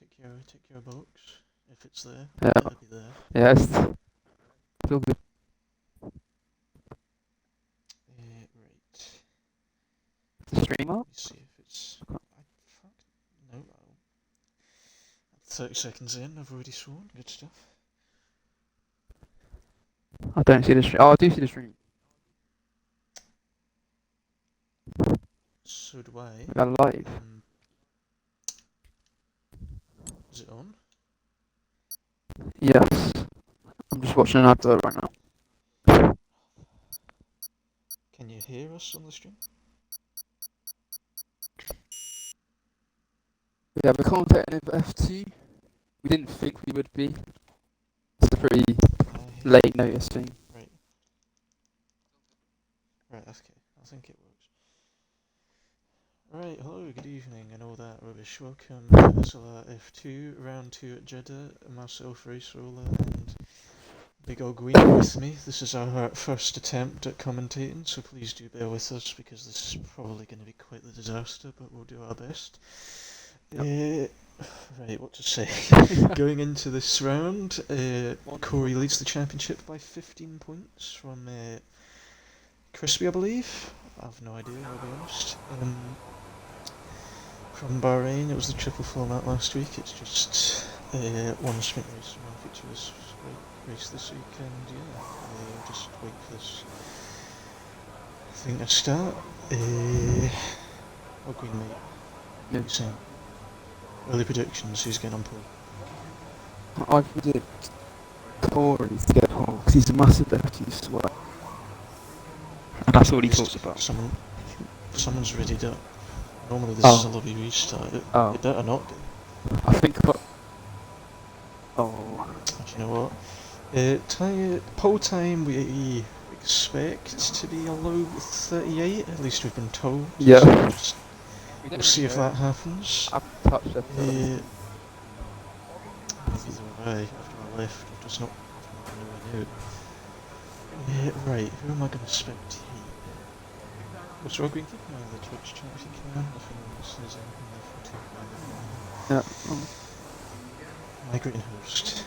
Take your box if it's there. Yeah, It'll be there. yeah, it's still good. Right. The stream Let up? me see if it's. Fuck. No. 30 seconds in. I've already sworn. Good stuff. I don't see the stream. Oh, I do see the stream. So do I. We got live. Is it on? Yes. I'm just watching an advert right now. Can you hear us on the stream? Yeah, we're contacting F2. We didn't think we would be. It's a pretty late notice thing. Right. Right, okay. I think it works. Right, hello, good evening, and all that rubbish. Welcome to SLR F2, round 2 at Jeddah, myself, Race Roller, and Big Ol' Green with me. This is our first attempt at commentating, so please do bear with us, because this is probably going to be quite the disaster, but we'll do our best. Yep. Right, what to say? Going into this round, Corey leads the championship by 15 points from Crispy, I believe. I have no idea, I'll be honest. From Bahrain, it was the triple format last week. It's just one sprint race and one featureless race this week, and yeah, just wait for this thing to start. Oh, Green mate, what are you saying? Early predictions, who's getting on pole? I predict Corey to get pole because he's a massive F2 sweat. And that's all he talks about. Someone's readied up. Normally this is a lobby restart. It better not be. I think. Oh. Do you know what? Pole time we expect to be a low 38. At least we've been told. Yeah. So we'll see if that happens. I've touched it. Neither have I. After I left, I've just not nowhere near it. Right. Who am I going to spectate? What's wrong with the Twitch chat if you can? If anyone else says anything, Migrate and host.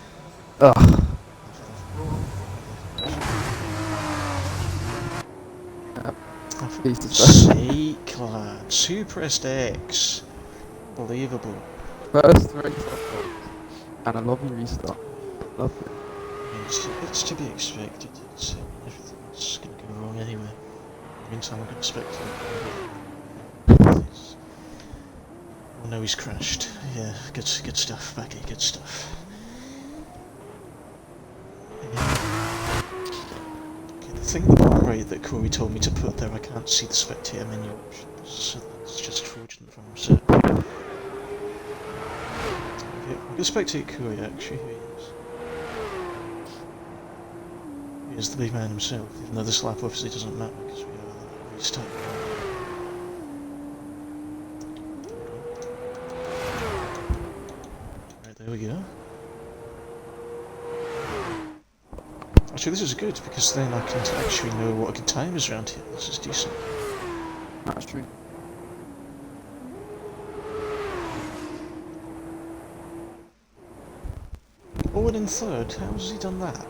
Ugh. For sake, lads. Who pressed X? Believable. First race and a lobby restart. Love it. I mean, it's to be expected. Everything's going to go wrong anyway. In the meantime, I'm going to spectate. Oh no, he's crashed. Yeah, good stuff, Becky, good stuff. Okay, the thing that Corey told me to put there, I can't see the spectator menu options, so that's just fraudulent from him, so... Okay, we're going to spectate Corey, actually, here he is. He is the big man himself, even though this lap obviously doesn't matter, because we are restarting. There we go. Actually, this is good, because then I can actually know what a good time is around here. This is decent. That's true. Owen in third, how has he done that?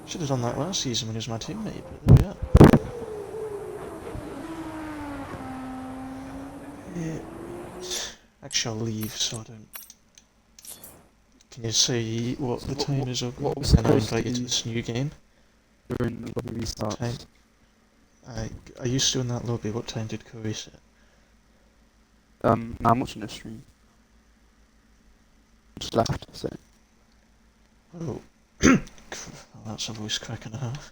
Should have done that last season when he was my teammate, but there we are. Actually, I'll leave so I don't... Can you say what the time is of what was and I'll invite you to this new game? During the lobby restart. Are you still in that lobby? What time did Corey set? I'm watching the stream. Just left, so. Oh. Well, that's a voice crack and a half.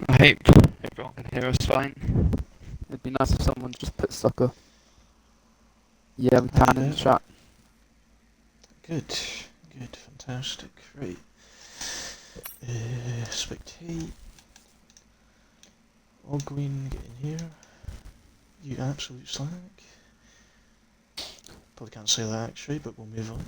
I hope everyone can hear us fine. It'd be nice if someone just put sucker. Yeah, we can in the chat. Good, fantastic, right. Spectate. All green, get in here. You absolute slag. Probably can't say that actually, but we'll move on.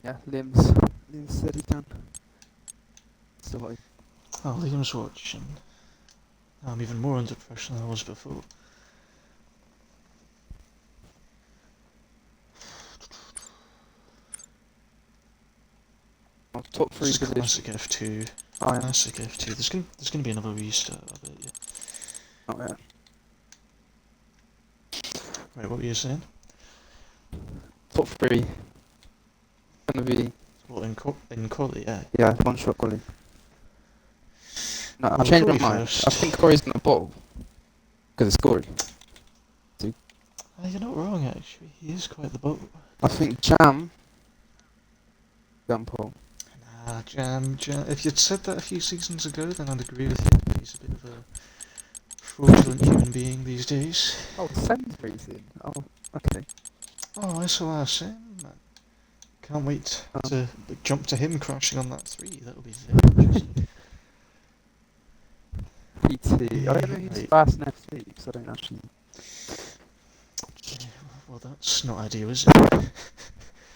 Yeah, Liam's said he can. So like, Oh, Liam's watching. I'm even more under pressure than I was before. top 3 This is position. classic F2. Oh, yeah. Classic F2. There's gonna be another restart of it. Yeah. Oh, yeah. Right, what were you saying? Top 3. Gonna be, What in quality? Yeah. yeah, one shot quality. No, I Well, changed my Corey mind. first. I think Corey's gonna bottle. Because it's Corey. You're not wrong actually. He is quite the boat. I think Jam. Gunpole. Nah, Jam. If you'd said that a few seasons ago, then I'd agree with you. He's a bit of a fraudulent human being these days. Oh, Sen's racing. Oh, okay. Oh, SLR Sim, man. Can't wait to jump to him crashing on that 3. That'll be very interesting. PT. I don't know who's fast in FT because I don't actually. Yeah, well, that's not ideal, is it?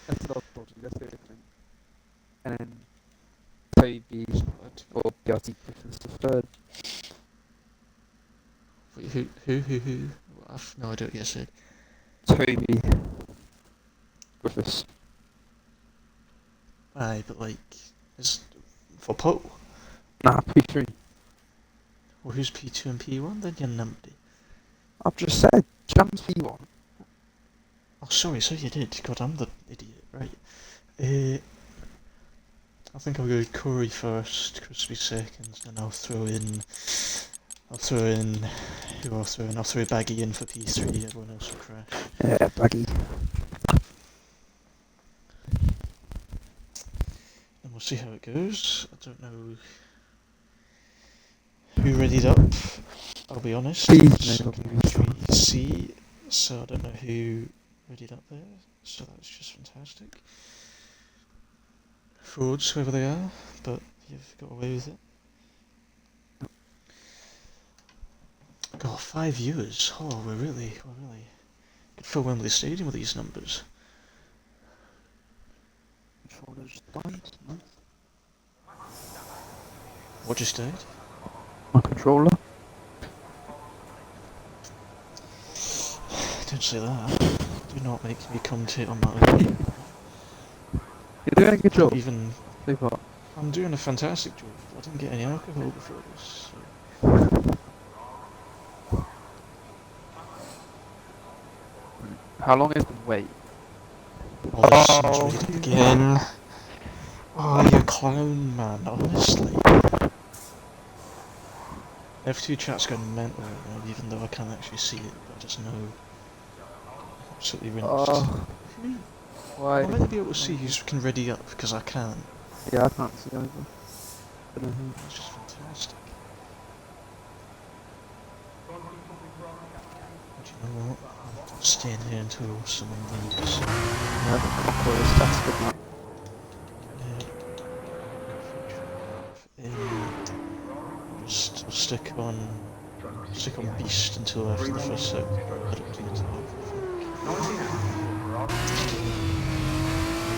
That's a lot of dodgy. Let's do it. And then Toby or BRT Griffiths the third. Wait, who? I've no idea what you said. Toby Griffiths. Aye, but like, is for Poe. Nah, P3. Well, who's P2 and P1 then? You're numpty. I've just said Jam's P1. Oh, sorry, so you did. God, I'm the idiot. Right. I think I'll go Corey first, Crispy second, then I'll throw in. Who I'll throw in? I'll throw Baggy in for P3. Everyone else will crash. Yeah, Baggy. And we'll see how it goes. I don't know who readied up. I'll be honest. Please, I'm looking at C, so I don't know who readied up there. So that's just fantastic. Frauds, whoever they are, but you've got away with it. God, 5 viewers. Oh, we're really could fill Wembley Stadium with these numbers. Controller's died. Nice. What just died? My controller. Don't say that. Do not make me commentate on that again. You're doing a good job. Even So far. I'm doing a fantastic job. I didn't get any alcohol before this. So. How long is the wait? Oh, this seems ready again. Oh, you clown, man, honestly. F2 chat's going mental right now, even though I can't actually see it, but I just know. Absolutely rinsed. Why? I'm meant to be able to see who can ready up, because I can't. Yeah, I can't see either. It's just fantastic. But you know what? I'm staying here until someone leaves. Yeah, that's good enough. I'll stick on Beast until after the first set. I don't think it's over, I think.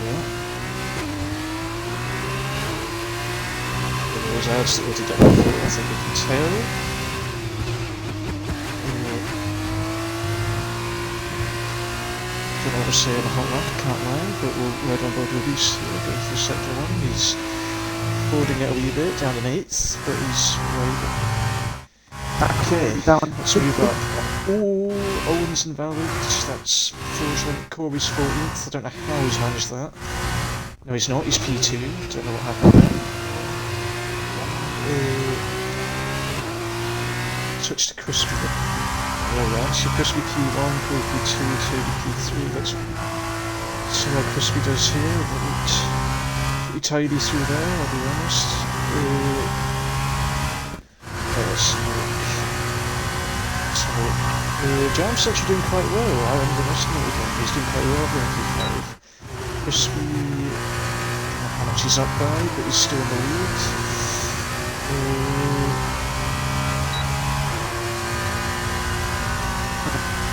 Yeah. Those ads that we did that before, I think we can tell. Don't know what to say on the hot lap, can't lie, but we'll ride on board with Beast here, go through sector 1. He's holding it a wee bit, down in 8th, but he's right. Okay, let's move up. Oh, Owens invalid, that's fraudulent. Corey's 14th, I don't know how he's managed that. No, he's not, he's P2, don't know what happened there. Switch to Crispy. Alright, so Crispy P1, Corey P2, Toby P3, let's see what Crispy does here. Pretty tidy through there, I'll be honest. Let's look. Jam's actually doing quite well. I underestimated him. He's doing quite well here in P5. Crispy, I don't know how much he's up by, but he's still in the lead.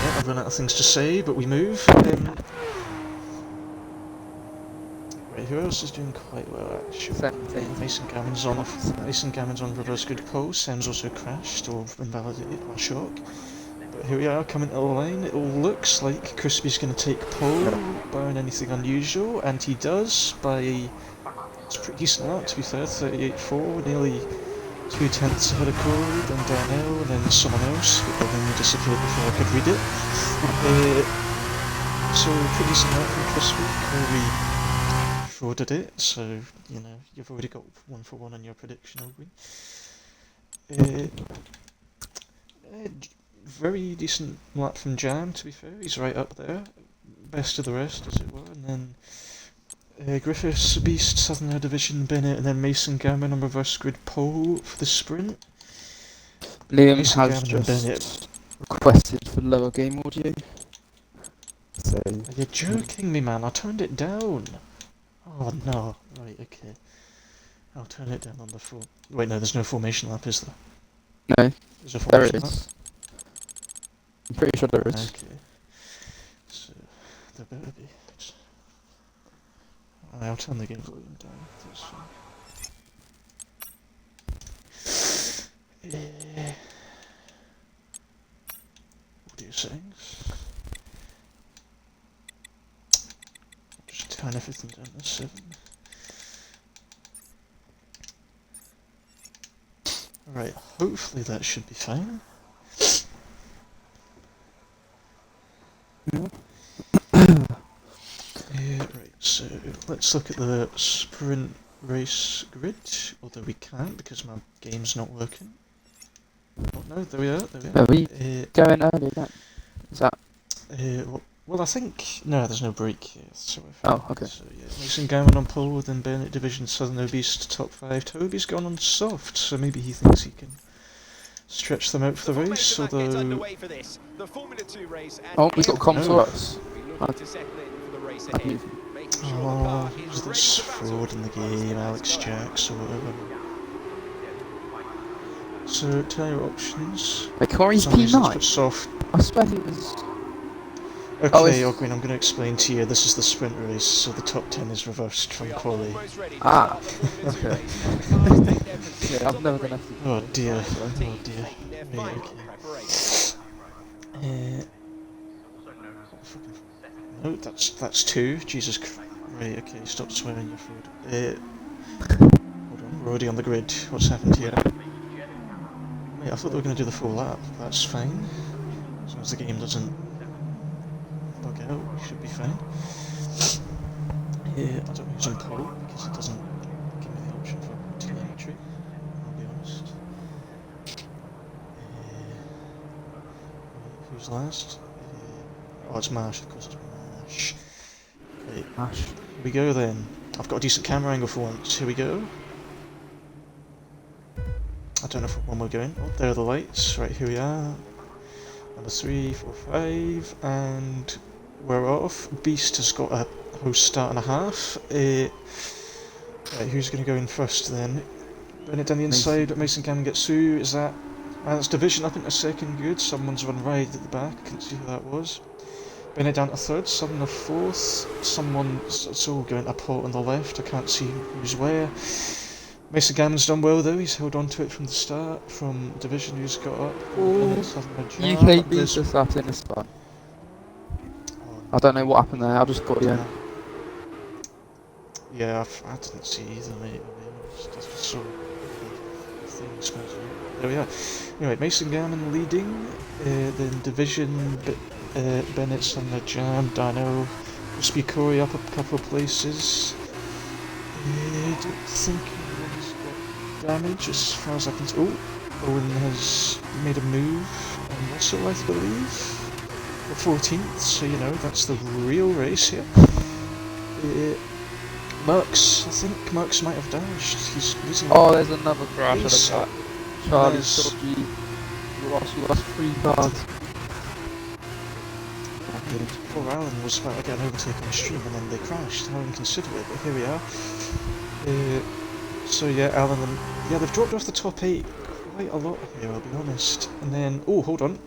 Yeah, I've run out of things to say, but we move. Right, who else is doing quite well actually? 17. Mason Gammon's on reverse grid pole. Sam's also crashed or invalidated by shock. But here we are coming to the line. It all looks like Crispy's going to take pole, barring anything unusual, and he does by it's a pretty decent amount to be fair, 38.4, nearly 2/10 ahead of Corey, then Darnell, and then someone else, but then he disappeared before I could read it. So pretty decent amount from Crispy. Corey frauded it, so you know you've already got 1 for 1 on your prediction, Aubrey. Very decent lap from Jam, to be fair. He's right up there, best of the rest, as it were. And then Griffiths, Beast, Southern Air Division, Bennett, and then Mason Gammon on reverse grid pole for the sprint. Liam Mason has Gammon and just requested for lower game audio. So You're joking me, man. I turned it down. Oh no. Right, okay. I'll turn it down on the full. Wait, no, there's no formation lap, is there? no, There's a there formation is. I'm pretty sure there lap? is. Okay. So, there better be. I'll turn the game volume down. That's fine. Audio settings. Just turn everything down to 7. Right, hopefully that should be fine. Right, so let's look at the sprint race grid, although we can't because my game's not working. Oh no, there we are, Are we going early then? Is that? Well, I think... No, there's no break here, so... Okay. So, yeah, Mason Gammon on pole, then Bennett Division, Southern Obese top 5. Toby's gone on soft, so maybe he thinks he can stretch them out for the race, although... Oh, we've got comms for us. Oh, who's this fraud in the game? Alex Jacks or whatever. So, tyre options. Wait, Corey's Somebody's just P9? put soft. I swear he was... Okay, Ogwyn, I'm going to explain to you. This is the sprint race, so the top 10 is reversed from quali. Ah, okay. Yeah, I've never done anything. Oh dear, oh dear. Right, okay. No, that's 2. Jesus Christ. Right, okay, stop swearing, you're fraud. Hold on, we're already on the grid. What's happened here? Wait, I thought they were going to do the full lap. That's fine. As long as the game doesn't bug out, we should be fine. I don't know who's on pole, because it doesn't give me the option for telemetry, I'll be honest. Who's last? Oh, it's Marsh, of course it's Marsh. Okay, Ash. here we go then. I've got a decent camera angle for once. Here we go. I don't know for when we're going. Oh, there are the lights. Right, here we are. Number 3, 4, 5, and we're off. Beast has got a host start and a half. Right, who's going to go in first then? Bennett down the inside, but Mason Gammon gets through. Is that... that's Division up into second, good. Someone's run right at the back, I couldn't see who that was. Bennett down to third, Southern to fourth. It's all going to port on the left, I can't see who's where. Mason Gammon's done well though, he's held on to it from the start, from Division who's got up. UK beat us up in the spot. I don't know what happened there, I just got in. Yeah, I didn't see either, mate. I just saw things. There we are. Anyway, Mason Gammon leading, then Division, Bennett's on the jam, Dino, Crispy Corey up a couple of places. I don't think anyone's got damage as far as I can tell. Oh, Owen has made a move on Russell, I believe. The 14th, so you know, that's the real race here. Mercs, I think Mercs might have dashed. He's losing. Oh, there's another crash at the back. Charlie, Nice. dodgy. You lost 3 cars. did. Poor Alan was about to get an overtake on the stream and then they crashed. How inconsiderate, but here we are. So yeah, Alan and... Yeah, they've dropped off the top 8 quite a lot here, I'll be honest. And then... Oh, hold on.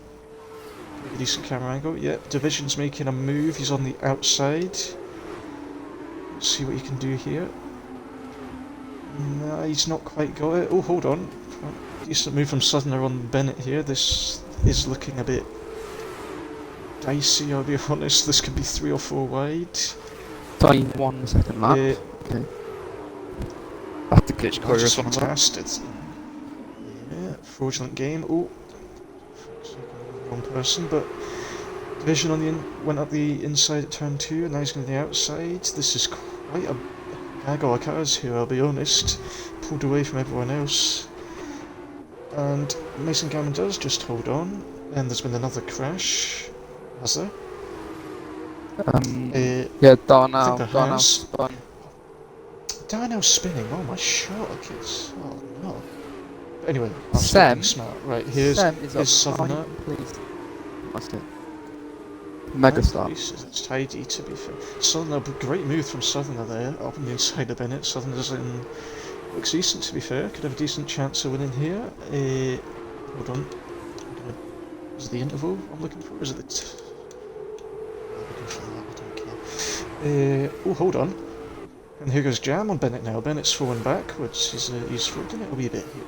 Pretty decent camera angle. Yeah, Division's making a move. He's on the outside. Let's see what he can do here. No, he's not quite got it. Oh, hold on. Decent move from Southerner on Bennett here. This is looking a bit dicey, I'll be honest. This could be 3 or 4 wide. Time 1 second lap. Okay. Have to glitch Oh, just one of them. fantastic. Yeah, fraudulent game. Oh, wrong person, but Division on the went up the inside at turn 2, and now he's going to the outside. This is quite a gaggle of cars here, I'll be honest. Pulled away from everyone else. And Mason Gammon does just hold on, and there's been another crash. Has there? Yeah, Darnell has. spun. Darnell spinning. Oh my shot, kids. Oh no. But anyway, I'll Sam. Smart. Right, here's Southerner. Please. That's it. Megastar. It's tidy, to be fair. Southerner, great move from Southerner there, up on the inside of Bennett. Southerner's in. Looks decent, to be fair. Could have a decent chance of winning here. Hold on. Is it the interval I'm looking for? Is it the... I'm looking for that, I don't care. Oh, hold on. And here goes Jam on Bennett now. Bennett's falling backwards. He's floating it a wee bit here.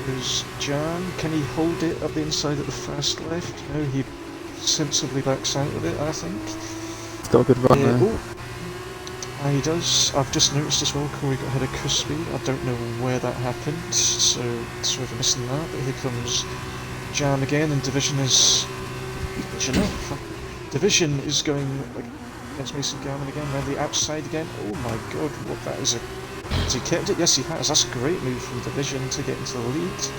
Here's Jam. Can he hold it up the inside at the fast left? No, he sensibly backs out with it, I think. He's got a good run there. Oh. He does. I've just noticed as well, Corey got ahead of Crispy. I don't know where that happened, so sorry for missing that. But here comes Jam again, and Division is... Division is going against Mason Gammon again, around the outside again. Oh my god, what that is a... Has he kept it? Yes, he has. That's a great move from Division to get into the lead.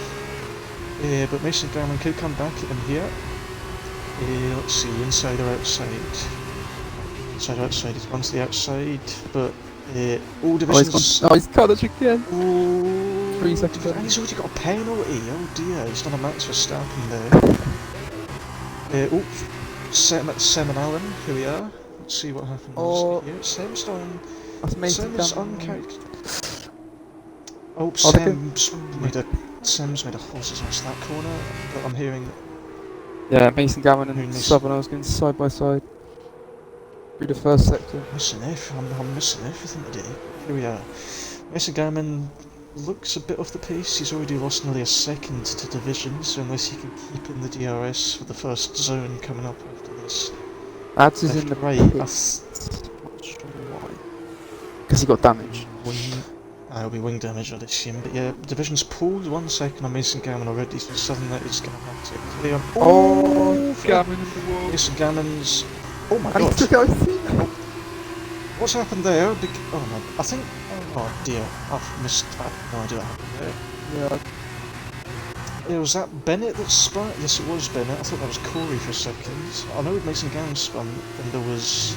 But Mason Gammon could come back at him here. Let's see, inside or outside? Outside, he's gone to the outside, but all Divisions... he's cut it again! Oh, 3 seconds and he's already got a penalty, oh dear, he's done a Max Verstappen there. Sem and Allen, here we are. Let's see what happens here. Sem's done... Sem's uncharacteristic. Oh, Sem's made a horse's ass that corner, but I'm hearing... Yeah, Mason Gammon and Southerner's going side by side. Through the first sector. I'm missing everything today. Here we are. Mason Gammon looks a bit off the pace. He's already lost nearly a second to Division, so unless he can keep in the DRS for the first zone coming up after this. Ads is in the right. I'm not sure why. Because he got damaged. It'll be wing damage, I'd assume. But yeah, Division's pulled 1 second on Mason Gammon already, so Southerner is going to have to clear. Gammon in the wall. Mason Gammon's... Oh my god! What's happened there? Oh no, I think... Oh dear, I've missed... I have no idea what happened there. Yeah. Was that Bennett that spun? Yes, it was Bennett. I thought that was Corey for a second. I know Mason Gammon spun, then there was...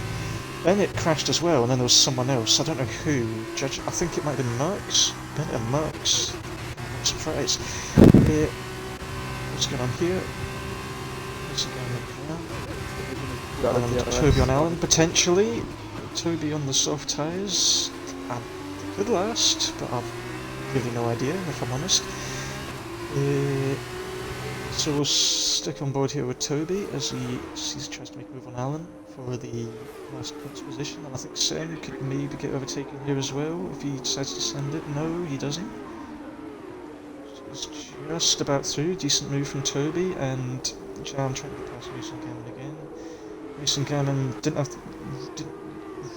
Bennett crashed as well, and then there was someone else. I don't know who. I think it might have been Merckx. Bennett and Merckx. I'm surprised. What's going on here? Mason Gammon and Toby on Allen, potentially. Toby on the soft tyres. Could last, but I've really no idea, if I'm honest. So we'll stick on board here with Toby as he tries to make a move on Allen for the last points position, and I think Sam could maybe get overtaken here as well if he decides to send it. No, he doesn't. It's just about through. Decent move from Toby, and Jam trying to get past Mason Gammon again. Mason Gammon didn't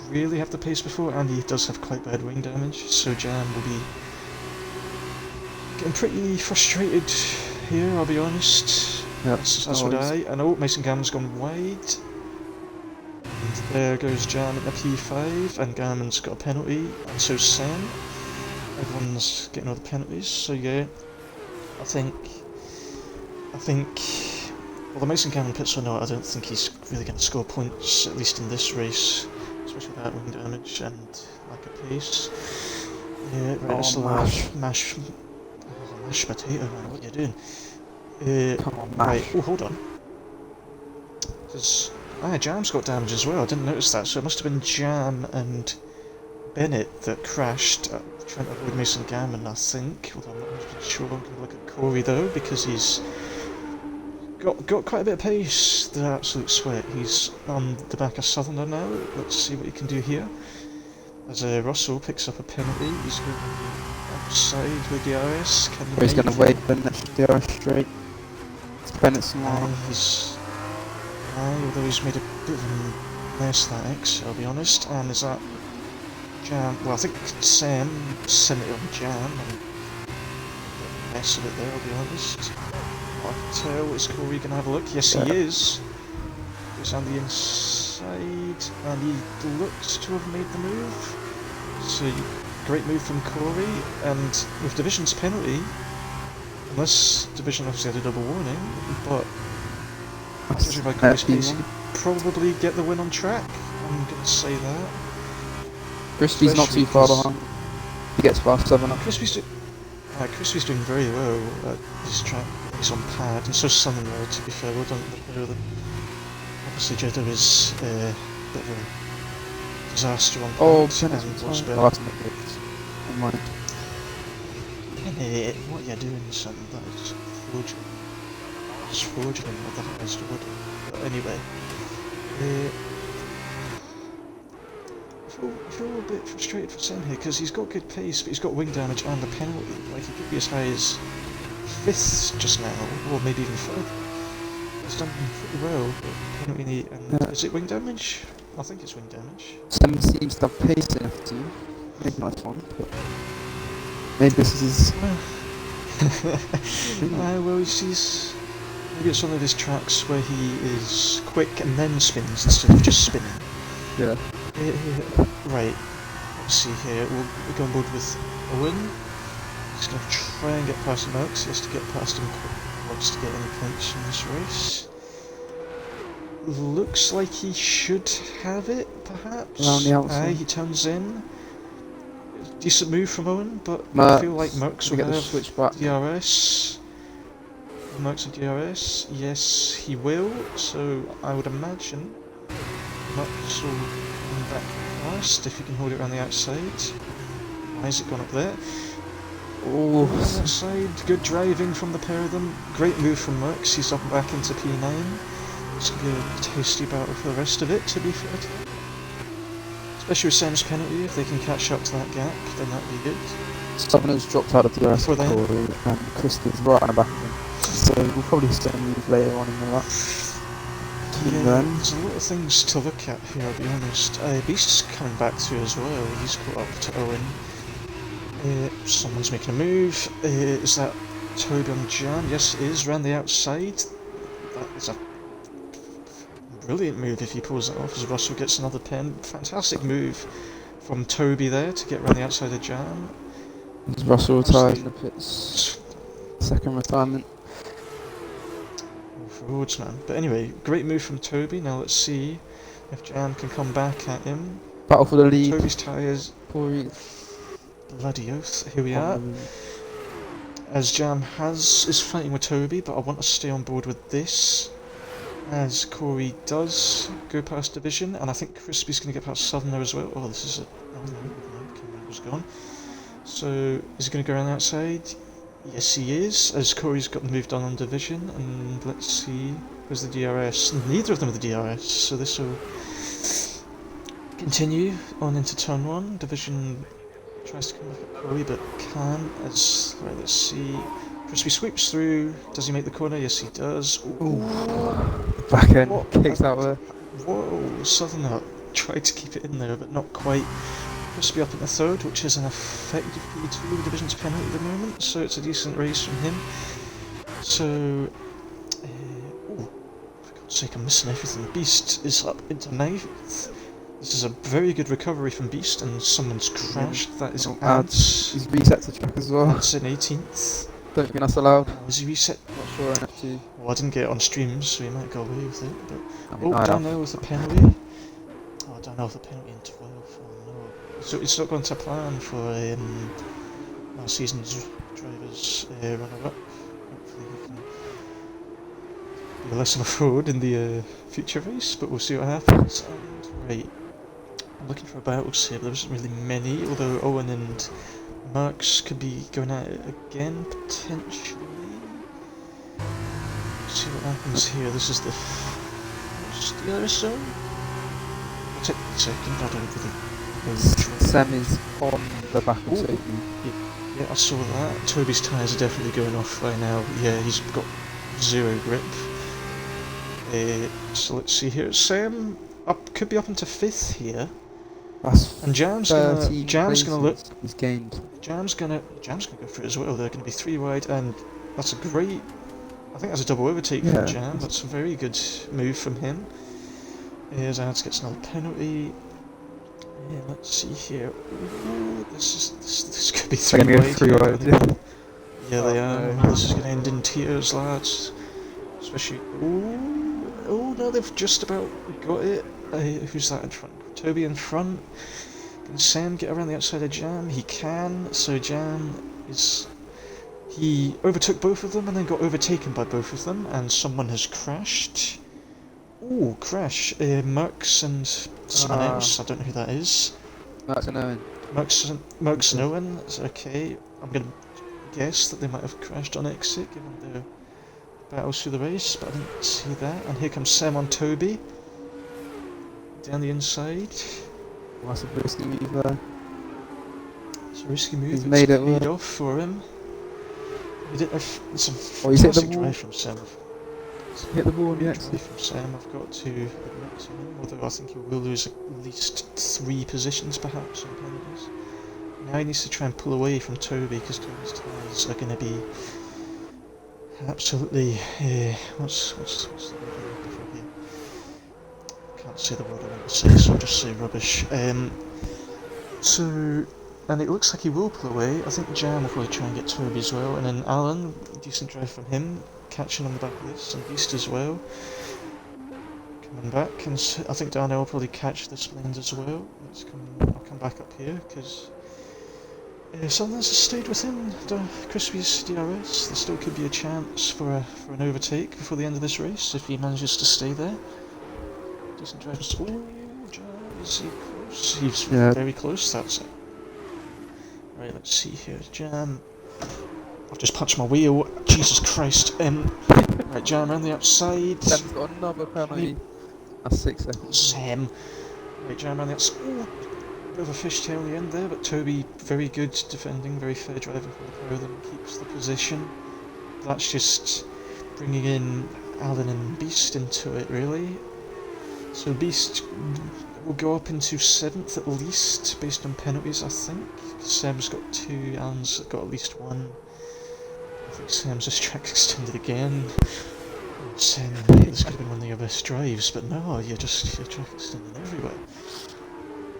really have the pace before, and he does have quite bad wing damage, so Jam will be getting pretty frustrated here, I'll be honest. Yeah, that's what I... And oh, Mason Gammon's gone wide. And there goes Jam at the P5, and Gammon's got a penalty, and so Sam. Everyone's getting all the penalties, so yeah. I think... Well, the Mason Gammon pits or not, I don't think he's really going to score points, at least in this race. Especially without wing damage and lack of pace. Yeah, right, SLR, mash potato, man, what are you doing? Come on, right, oh, hold on. Does Jam's got damage as well. I didn't notice that. So it must have been Jam and Bennett that crashed, trying to avoid Mason Gammon, I think. Although I'm not 100% sure. I'm going to look at Corey though, because he's got quite a bit of pace. The absolute sweat. He's on the back of Southerner now. Let's see what he can do here. As Russell picks up a penalty, he's going outside with the RS. Can he He's make going to it? wait Bennett should do straight. It's Bennett's more. He's although he's made a bit of a mess of that X, I'll be honest. And is that Jam? Well, I think Sam sent it on Jam and a mess of it there, I'll be honest. I can tell, is Corey going to have a look? Yes, he is. Goes on the inside, and he looks to have made the move. So, great move from Corey, and with Division's penalty, unless Division obviously had a double warning, but judging by Corey's pace, he could probably get the win on track. I'm going to say that. Crispy's not too far behind. He gets past 7 up. Crispy's doing very well at this track. He's on pad, and so is Sunderland, to be fair. Well done to them. Obviously, Jeddah is a bit of a disaster on pad. Oh, and Bennett's what's retired. better? Oh, that's not good. Never mind. What are you doing, son? That is fraudulent. It's fraudulent at the highest order. But anyway, I feel a bit frustrated for Sam here, because he's got good pace, but he's got wing damage and a penalty. Like, he could be as high as 5th just now, or maybe even further. He's done pretty well, but penalty and is it wing damage? I think it's wing damage. Sam seems to have pace enough to. Maybe not one, but maybe this is his. Well, he's maybe it's one of his tracks where he is quick and then spins instead of just spinning. Yeah. Right, let's see here. We'll go on board with Owen. He's going to try and get past Merckx. He has to get past him quick if he wants to get any points in this race. Looks like he should have it, perhaps. Around the outside. He turns in. Decent move from Owen, but I Merckx, feel like Merckx will get the have switch back. DRS. Merckx and DRS. Yes, he will. So I would imagine Merckx will come back fast if he can hold it around the outside. Why has it gone up there? Oh, That side, good driving from the pair of them. Great move from Merckx. He's up back into P9. It's going to be a tasty battle for the rest of it, to be fair to him. Especially with Sam's penalty, if they can catch up to that gap, then that'd be good. Someone's dropped out of the RS For them. and Crispy's right on the back of him. So we'll probably see a move later on in the lap. Yeah, there's a lot of things to look at here, I'll be honest. Beast's coming back through as well. He's caught up to Owen. Someone's making a move. Is that Toby on Jan? Yes, it is. Round the outside. That is a brilliant move if he pulls it off, as Russell gets another pen. Fantastic move from Toby there to get round the outside of Jan. Is Russell retired in the pits? Second retirement. Frauds, man. But anyway, great move from Toby. Now let's see if Jan can come back at him. Battle for the lead. Toby's tyres. Corey. Bloody oath. Here we are. As Jam is fighting with Toby, but I want to stay on board with this. As Corey does go past Division, and I think Crispy's going to get past Southerner as well. Oh, this is a... Oh no, camera was gone. So, is he going to go around the outside? Yes, he is, as Corey's got the move done on Division, and let's see, where's the DRS? Neither of them are the DRS, so this will continue on into turn 1. Division tries to come back at Corey, but can't, as, right, let's see, Crispy sweeps through, does he make the corner? Yes, he does. Ooh. Back end, What? kicks out there. Whoa, Southerner tried to keep it in there, but not quite. Crispy up in the third, which is an effective P2 Division's penalty at the moment, so it's a decent race from him. So, oh, for God's sake, I'm missing everything. Beast is up into 9th. This is a very good recovery from Beast, and someone's crashed. That is Ads. He's reset the track as well. Ads in 18th. Don't think that's allowed. Was he reset? Not sure on FT. Well, I didn't get it on streams, so he might go away with it. But I mean, oh, Darnell with the penalty. Oh, Darnell with the penalty in 12. Oh no. So it's not going to plan for last season's drivers runner-up. Hopefully he can be less of a road in the future race, but we'll see what happens. And, right, I'm looking for battles here, but there isn't really many, although Owen and Marks could be going at it again, potentially. Let's see what happens here. This is the other zone. I'll take a second, I don't really know which way. Sam is on the back of Ooh. Toby. Yeah, I saw that. Toby's tyres are definitely going off by now. Yeah, he's got zero grip. So let's see here. Sam could be up into 5th here. That's And Jam's gonna look. He's gained. Jam's gonna go for it as well. They're gonna be 3 wide, and that's a great. I think that's a double overtake from Jam. That's a very good move from him. As Ads gets another penalty. Yeah, let's see here. Ooh, this could be 3 wide. 3 wide, yeah. Yeah, they are. No. This is gonna end in tears, lads. Especially. Oh no, they've just about got it. Who's that in front? Toby in front. Can Sam get around the outside of Jam? He can. So Jam is. He overtook both of them and then got overtaken by both of them, and someone has crashed. Ooh, crash. Mercs and someone else. I don't know who that is. Mercs and Owen. Mercs and Owen. Okay, I'm gonna guess that they might have crashed on exit given their battles through the race, but I didn't see that. And here comes Sam on Toby. Down the inside. That's a risky move there. It's a risky move. He's made it paid off for him. It's a he's hit fantastic the wall. drive from Sam. Hit the ball on the Drive exit. from Sam, I've got to admit to him, although I think he will lose at least 3 positions perhaps on penalties. Now he needs to try and pull away from Toby because Toby's tyres are going to be absolutely. What's the word I'm looking for here? Can't say the word I want to say, so I'll just say rubbish. And it looks like he will pull away. I think Jam will probably try and get Toby as well, and then Alan, decent drive from him, catching on the back of this, and Beast as well. Coming back, and I think Darnell will probably catch this blend as well. I'll come back up here, because Southerners has stayed within Crispy's DRS. There still could be a chance for an overtake before the end of this race, if he manages to stay there. Decent drive. Ooh, Jam, is he close? He's very close, that's it. Right, let's see here. Jam. I've just punched my wheel. Jesus Christ. Right, Jam around the outside. Sam's got another penalty. That's 6 seconds. Sam. Right, Jam around the outside. Ooh, bit of a fishtail in the end there, but Toby very good defending, very fair driving for the pair of them. Keeps the position. That's just bringing in Alan and Beast into it, really. So Beast will go up into 7th at least, based on penalties, I think. Sam's got 2, Alan's got at least 1. I think Sam's just track extended again. Sam, this could have been one of your best drives, but no, you're track extending everywhere.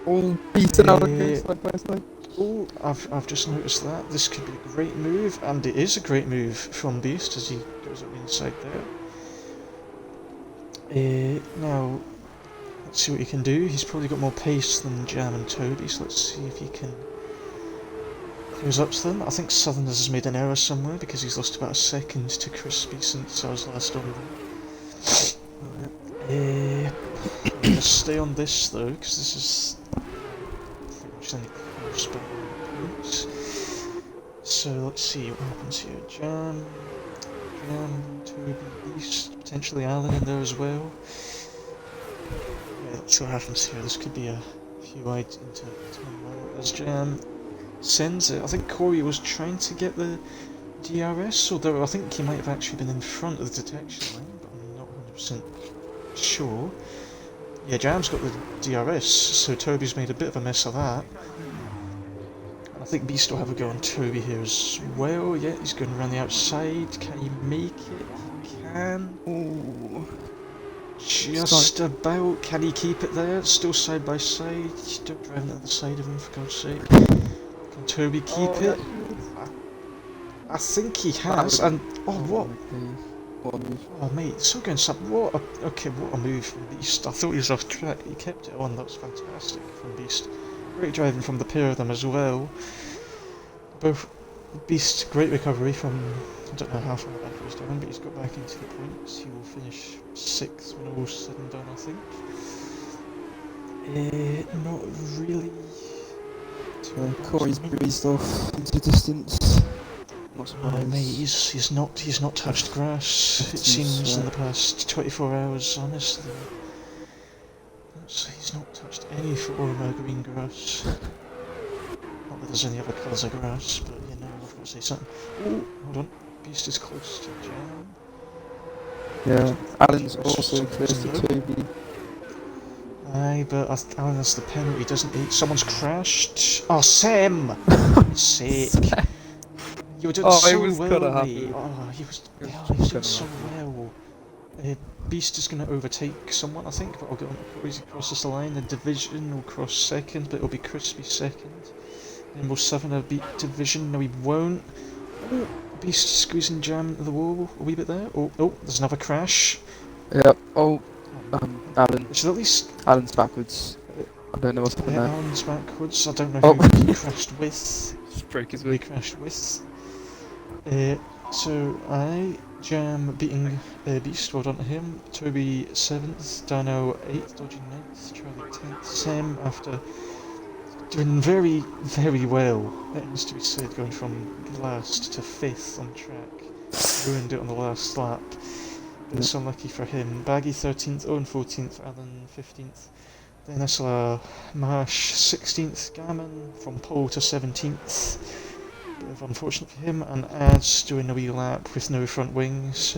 Oh, Beast and Alan go side by side. Oh, I've just noticed that. This could be a great move, and it is a great move from Beast as he goes up the inside there. Now, let's see what he can do. He's probably got more pace than Jam and Toby, so let's see if he can close up to them. I think Southerners has made an error somewhere because he's lost about a second to Crispy since I was last on them. I'm going to stay on this though, because this is pretty much the only close by points. So let's see what happens here. Jam, Toby, Beast, potentially Alan in there as well. Yeah, let's see what happens here. This could be a few wide into turn 1 as Jam sends it. I think Corey was trying to get the DRS, although I think he might have actually been in front of the detection line, but I'm not 100% sure. Yeah, Jam's got the DRS, so Toby's made a bit of a mess of that. I think Beast will have a go on Toby here as well. Yeah, he's going around the outside. Can he make it? He can. Ooh. Just about. Can he keep it there? Still side by side. Don't drive on the other side of him, for God's sake. Can Toby keep it? I think he has. And what? Oh mate, still going something. What a move from Beast. I thought he was off track. He kept it on. That was fantastic from Beast. Great driving from the pair of them as well. Both Beast, great recovery from I don't know how far back he was down, but he's got back into the points. He will finish 6th when all's said and done, I think. Not really. So Corey's breezed off into the distance. Not surprised. Mate, he's not touched grass. It seems in the past 24 hours, honestly. He's not touched any former green grass. Not that there's any other colours of grass, but you know, I've got to say something. Oh, hold on. Beast is close to Jam. Yeah, Alan's also close to Toby. Aye, but Alan has the penalty, doesn't he? Someone's crashed. Oh, Sam! Sake. You were doing so well, mate. Oh, he was doing so well. Beast is going to overtake someone, I think, but I'll get on Corey's across the line. The Division will cross second, but it'll be Crispy second. Then will Southern beat Division. No, he won't. Oh, Beast squeezing Jam into the wall a wee bit there. Oh, there's another crash. Yep. Oh, Alan. Should at least. Alan's backwards. I don't know what's happening there. Alan's backwards. I don't know who he crashed with. Just break his way. He crashed with. So Jam beating Beast, well done to him. Toby 7th, Dano 8th, dodging 9th, Charlie 10th. Sam, after doing very, very well, it has to be said, going from last to 5th on track, ruined it on the last lap. But it's unlucky for him. Baggy 13th, Owen 14th, Alan 15th. Then SLR Marsh 16th, Gammon from pole to 17th. Bit of unfortunate for him, and Ads doing a wee lap with no front wings.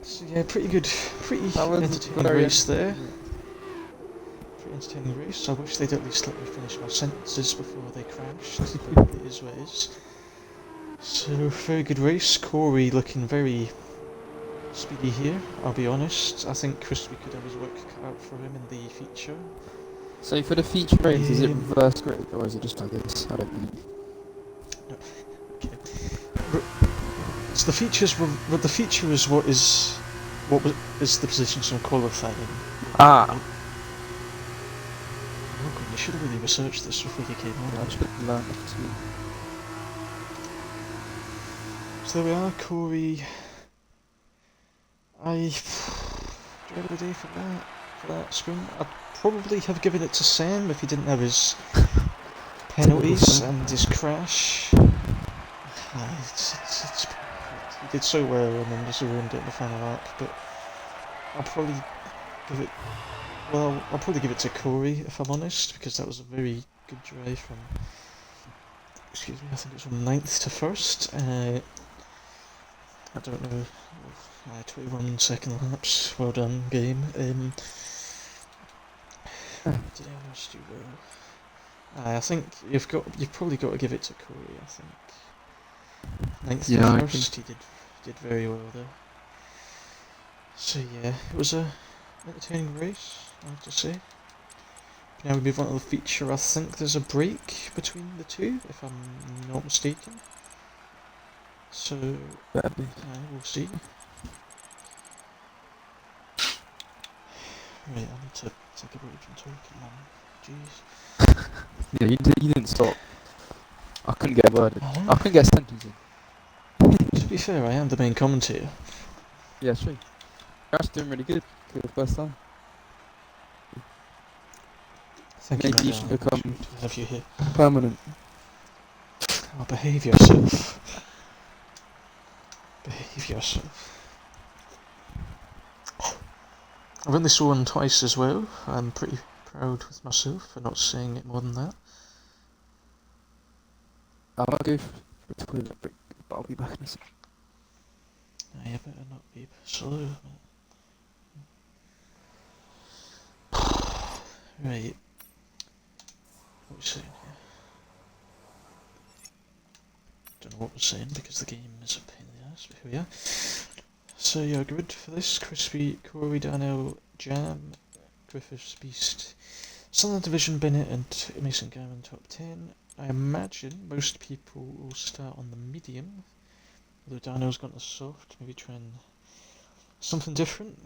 So yeah, pretty entertaining race there. Pretty entertaining race. I wish they'd at least let me finish my sentences before they crashed, but it is what it is. So, very good race. Corey looking very speedy here, I'll be honest. I think Crispy could have his work cut out for him in the feature. So for the feature race, is it reverse grid, or is it just like this? I don't know. No. Okay. So the feature is what is the positions on qualifying. Ah. Oh god, you should have really researched this before you came on. I should have learned it too. So there we are, Corey. Do you have a day for that sprint? I'd probably have given it to Sam if he didn't have his penalties and his crash. He did so well and then just ruined it in the final lap, but I'll probably give it to Corey if I'm honest, because that was a very good drive from, excuse me, I think it was from 9th to 1st. I don't know, 21 second laps, well done game. Did I almost do well? I think you've probably got to give it to Corey, I think. 9th to 1st, he did very well there. So yeah, it was a entertaining race, I have to say. Now we move on to the feature. I think there's a break between the two, if I'm not mistaken. So, we'll see. Right, I need to take a break from talking, man. Jeez. Yeah, you didn't stop. I couldn't get a word in. I couldn't get a sentence in. To be fair, I am the main commentator. Yeah, true. You're actually doing really good for the first time. Thank Maybe you, you should become to have you here. Permanent. Oh, behave yourself. Behave yourself. I've only sworn twice as well. I'm pretty proud with myself for not saying it more than that. I might go for a toilet break, but I'll be back in a second. You better not be slow. Right. What are we saying here? Don't know what we're saying because the game is a pain in the ass, but here we are. So you're good for this. Crispy, Corey, Daniel, Jam, Griffiths, Beast, Southern Division, Bennett and Mason Gammon top 10. I imagine most people will start on the medium, although Daniel's gone to soft, maybe try and something different,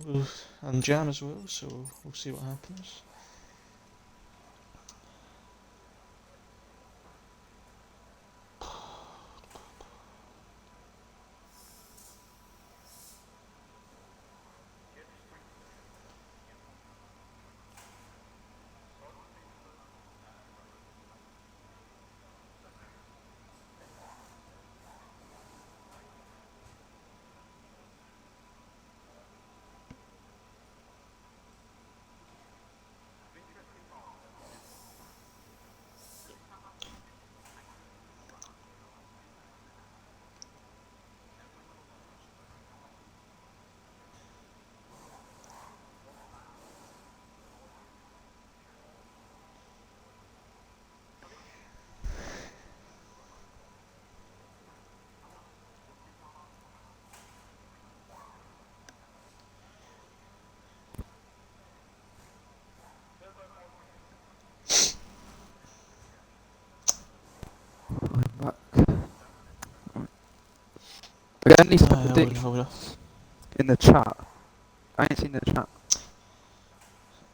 and Jam as well, so we'll see what happens. We at least have Hold on, predictions in the chat. I ain't seen the chat.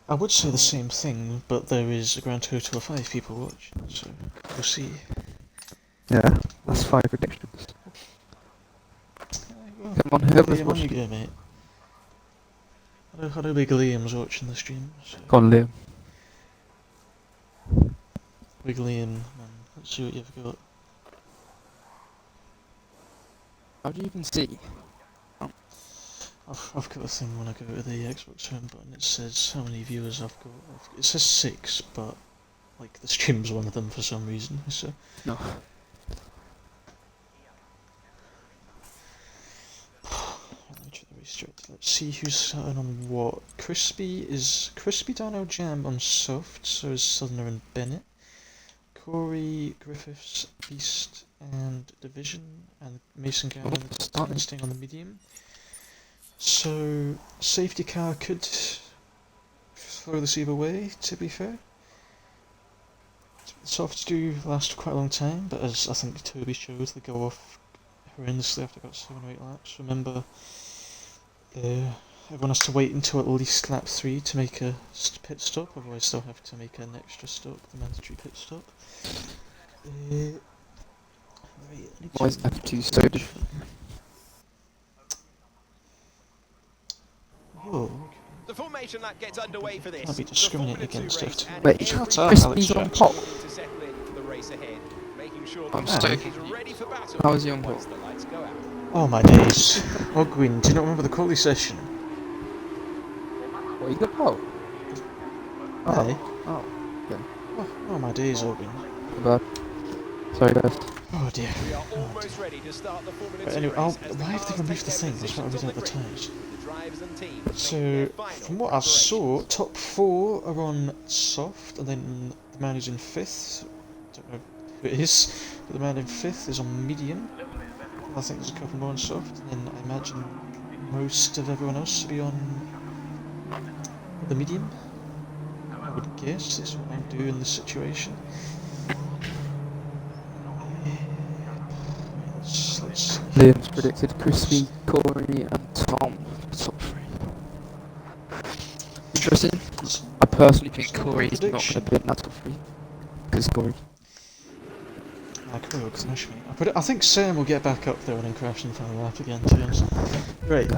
I would say the same thing, but there is a grand total of 5 people watching, so we'll see. Yeah, that's 5 predictions. Well, Come on, whoever's Liam, on you watching. go, mate. How big Liam's watching the stream, so. Go on, Liam. Big Liam, man, let's see what you've got. How do you even see? I've got a thing when I go to the Xbox home button, it says how many viewers I've got. It says 6, but like the stream's one of them for some reason, so. No. Let's see who's starting on what. Crispy Dino Jam on soft, so is Southerner and Bennett. Corey, Griffiths, Beast, and Division, and Mason Gavin staying on the medium. So, safety car could throw this either way, to be fair. Softs do last quite a long time, but as I think Toby showed, they go off horrendously after about 7 or 8 laps. Remember, everyone has to wait until at least lap 3 to make a pit stop, otherwise they'll have to make an extra stop, the mandatory pit stop. Why is F2 so different? Whoa. The formation lap gets underway for this. Can't be discriminated against F2. Wait, Shut up, Crispy's on Alex. top. To settle in for the race ahead, making sure I'm the so is ready for battle. How is he on top? once the lights go out. Oh my days. Ogwyn, do you not remember the quality session? What, you got out? Aye. Oh, Oh my days, Ogwyn. bad. Sorry, guys. Oh dear. We are almost ready to start the Formula 2 Anyway, race as why have they cars removed take the their thing? That's what I positions read on at the the grid. times. The drivers and teams So, making their final from what I saw, preparations. top 4 are on soft, and then the man who's in 5th, don't know who it is, but the man in 5th is on medium. I think there's a couple more on soft, and then I imagine most of everyone else will be on the medium. I would guess, that's what I would do in this situation. Let's see. Liam's predicted Crispy, Corey, and Tom top 3. Interesting. I personally think Corey is not going to be in that top 3. Because Corey. Corey will crash me. I think Sam will get back up there and then crash in the final lap again, to be honest. Right.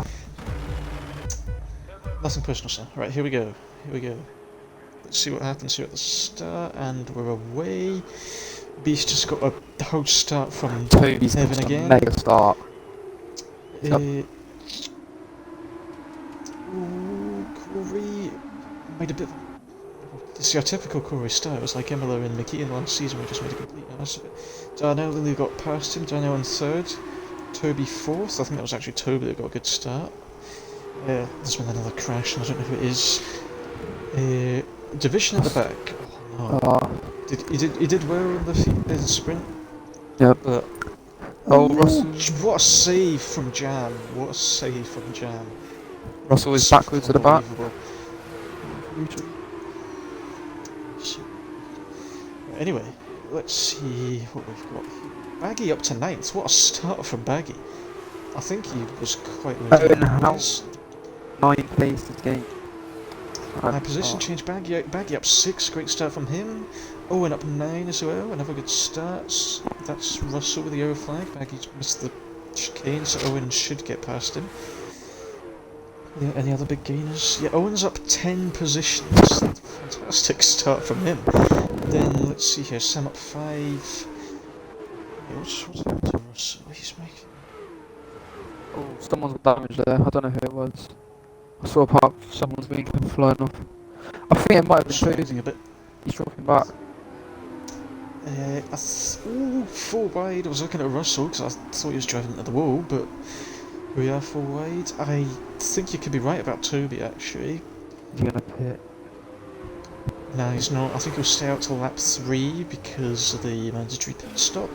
Nothing personal, Sam. Right, here we go. Let's see what happens here at the start, and we're away. Beast just got a whole start from Toby's heaven got a again. mega start. Corey made a bit. It's your typical Corey start. It was like Imola and McKeon last season. We just made a complete ass of it. Darnell nearly got past him. Darnell in 3rd. Toby 4th. I think that was actually Toby that got a good start. There's been another crash, and I don't know who it is. Division at the back. Oh no. He did well in the sprint. Yep. But Oh, Russell. what a save from Jam! Russell is backwards at the back. Unbelievable. Anyway, let's see what we've got here. Baggy up to 9th. What a start from Baggy. I think he was quite legit. And how 9 plays this game. My position change. Baggy up 6. Great start from him. Owen up 9 as well. Another good start. That's Russell with the yellow flag. Baggy's missed the chicane, so Owen should get past him. Any other big gainers? Yeah, Owen's up 10 positions. Fantastic start from him. Then, let's see here, Sam up 5. Yeah, what's happened to Russell? He's making... Oh, someone's damaged there. I don't know who it was. I saw a part of someone's wing flying off. I think it might have been Toby. a bit. He's dropping back. Ooh, 4 wide. I was looking at Russell because I thought he was driving into the wall, but we are 4 wide. I think you could be right about Toby, actually. He's gonna pit. No, he's not. I think he'll stay out till lap 3 because of the mandatory pit stop.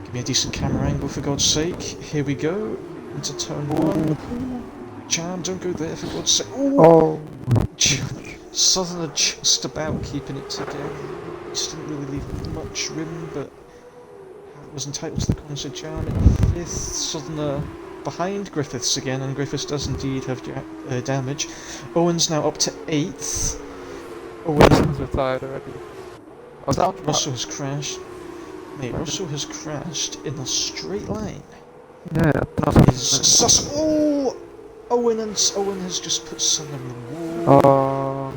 Give me a decent camera angle, for God's sake. Here we go. Into turn 1. Jam, don't go there, for God's sake. Ooh. Oh! Southerner just about keeping it together. Just didn't really leave much room, but was entitled to the corner, so Jan in 5th, Southerner behind Griffiths again, and Griffiths does indeed have damage. Owen's now up to 8th. Wilson's retired already. Was that on Russell has crashed. Mate, Russell has crashed in a straight line. Yeah, Oh! Owen has just put someone in the wall. Oh,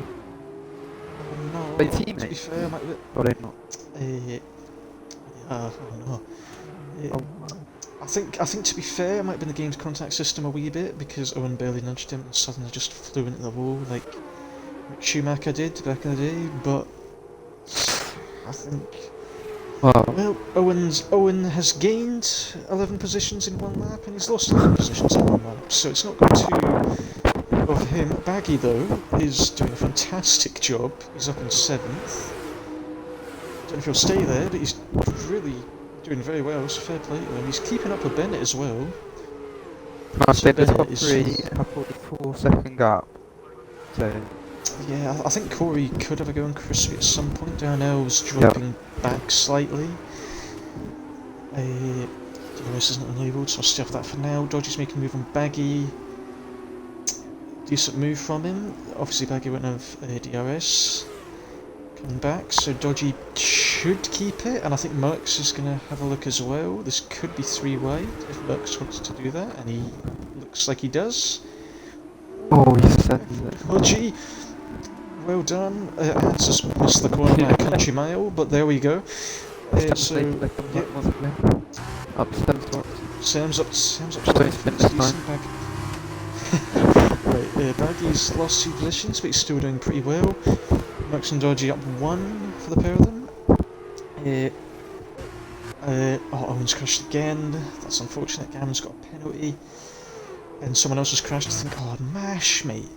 No. they To be teammates? fair, Or they not? Oh no. Oh, I think to be fair, it might have been the game's contact system a wee bit, because Owen barely nudged him and suddenly just flew into the wall like Schumacher did back in the day, but I think... wow. Well, Owen has gained 11 positions in one lap, and he's lost 11 positions in one lap, so it's not going to of him. Baggy, though, is doing a fantastic job. He's up in 7th. Don't know if he'll stay there, but he's really doing very well, so fair play to him. He's keeping up with Bennett as well. I So think the Bennett top is... 3 have 44-second gap. So, Yeah, I think Corey could have a go on Crispy at some point. Darnell's dropping back slightly. DRS isn't enabled, so I'll stay off that for now. Dodgy's making a move on Baggy. Decent move from him. Obviously Baggy won't have DRS. Coming back, so Dodgy should keep it, and I think Merckx is going to have a look as well. This could be 3 wide if Merckx wants to do that, and he looks like he does. oh, he sends it. Dodgy, well done. Ants has missed the corner by a country mile, but there we go. So, yeah. Up 7 spots. Sam's up to Just 12th. don't Decent Bag. Right, Baggy's lost 2 positions, but he's still doing pretty well. Merckx and Dodgy up 1 for the pair of them. Owen's crashed again. That's unfortunate. Gavin's got a penalty. And someone else has crashed. I think, oh, Mash, mate.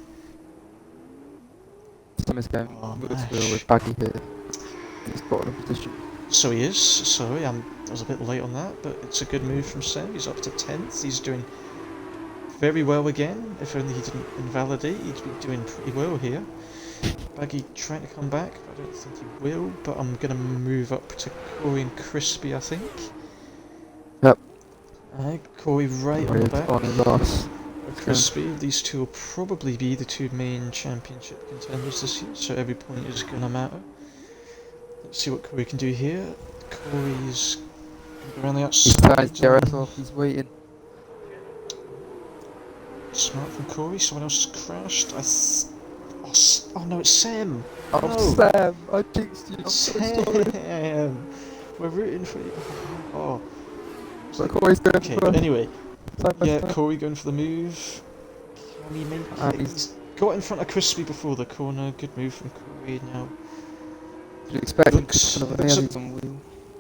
Some is going Oh, with Baggy here. He's got a position. So he is. Sorry, I was a bit late on that, but it's a good move from Sam. He's up to 10th. He's doing very well again. If only he didn't invalidate, he'd be doing pretty well here. Baggy trying to come back, but I don't think he will. But I'm going to move up to Corey and Crispy, I think. Yep. Corey right on the back. On his ass. Crispy. These two will probably be the 2 main championship contenders this year, so every point is going to matter. Let's see what Corey can do here. Corey's going to go around the He's outside. turned his off, he's waiting. Smart from Corey. Someone else has crashed. Oh no, it's Sam. Oh, No. Sam! I jinxed you. I'm so sorry. Sam. We're rooting for you. Oh. But Corey's going Okay, for but anyway. side by Yeah, side. Corey going for the move. Can he make it? He's got in front of Crispy before the corner. Good move from Corey now. Did you expect him Looks- to looks he's on wheel?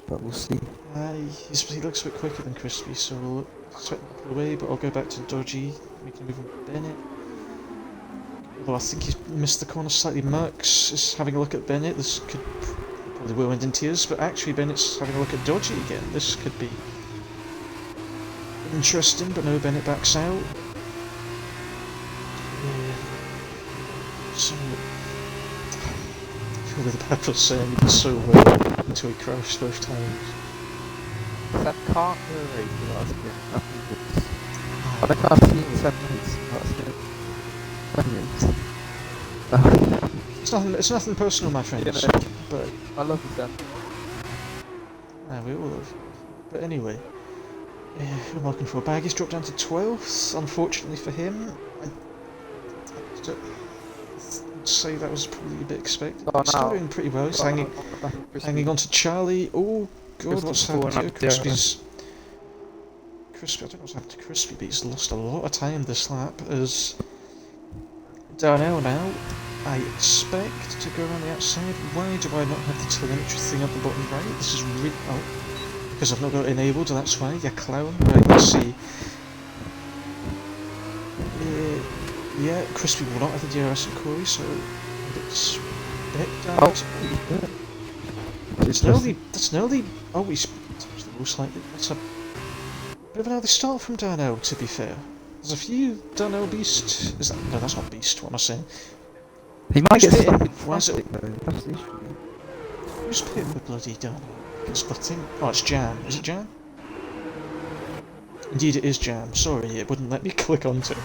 But we'll see. He looks a bit quicker than Crispy, so we'll sweat him away, but I'll go back to Dodgy, making a move on Bennett. Although I think he's missed the corner slightly. Merckx is having a look at Bennett. This could probably will end in tears, but actually Bennett's having a look at Dodgy again. This could be interesting, but no, Bennett backs out. So, I feel really bad for saying he did so well until he crashed both times. Sam can't go race the last game. Nothing good. I think I've seen 7 minutes last game. It's nothing personal, my friends. You know. But I love you, Sam. we all love you. But anyway, who am I looking for? Baggy's dropped down to 12th. Unfortunately for him, I'd say that was probably a bit expected. Oh, He's still no. doing pretty well. He's hanging on to Charlie. Oh god, what's happened here? Crispy, I don't know what's happened to Crispy, but he's lost a lot of time this lap as Darnell now, I expect to go around the outside. Why do I not have the telemetry thing at the bottom right? This is really... Oh, because I've not got it enabled, that's why, you clown. Right, let's see. Yeah, Crispy will not have the DRS and Corey, so it's that. That's nearly... Oh, he's touched the wall slightly. That's a bit of an early start from Darnell, to be fair. There's a few Darnell Beast... No, that's not Beast, what am I saying? He might Who's get pitting? stuck in Why is it... traffic though, that's the issue. Who's pitting with bloody Darnell? second splitting. Oh, it's Jam. Is it Jam? Indeed it is Jam. Sorry, it wouldn't let me click onto it.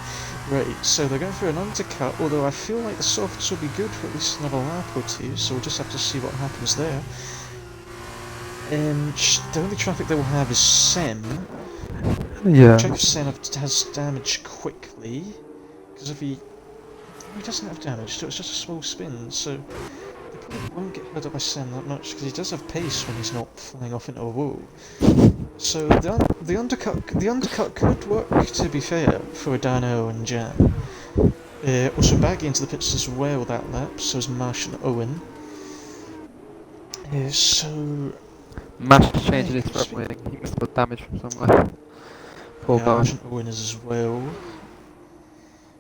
Right, so they're going for an undercut, although I feel like the softs will be good for at least another lap or two, so we'll just have to see what happens there. The only traffic they will have is Sem. Yeah. Check if Sem has damage quickly, because if he doesn't have damage, so it's just a small spin, so they probably won't get hurt up by Sem that much, because he does have pace when he's not flying off into a wall. So the undercut could work, to be fair, for Dano and Jam. Also back into the pits as well that lap, so is Marsh and Owen. So Mash changing his front wing. He must have got damage from somewhere. Poor yeah, guy. Marsh and Owen is as well.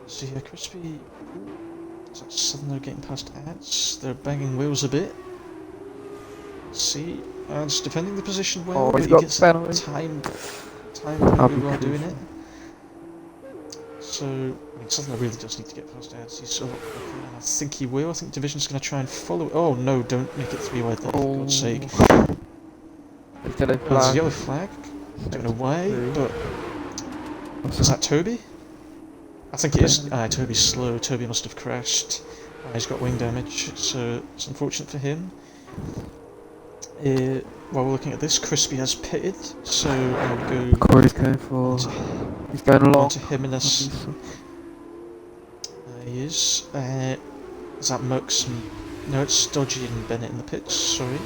So yeah, Crispy. Suddenly they're getting past ads. They're banging wheels a bit. Let's see, ads defending the position well, Oh, but he's he got gets penalty. time I'll really be well doing crucial. it. So, I mean, Suddenly really does need to get past ads. He's a lot quicker, and I think he will. I think Division's going to try and follow. Oh no! Don't make it 3-wide there, for God's sake. There's yellow Oh, there's a flag. yellow flag. Don't know why, but What's is that? that Toby? I think it is. Toby's slow. Toby must have crashed. He's got wing damage, so it's unfortunate for him. While we're looking at this, Crispy has pitted, so I'll go Corey's going for. on to, He's going on along. to him in this. He is. Is that Mux? No, it's Dodgy and Bennett in the pits. Sorry.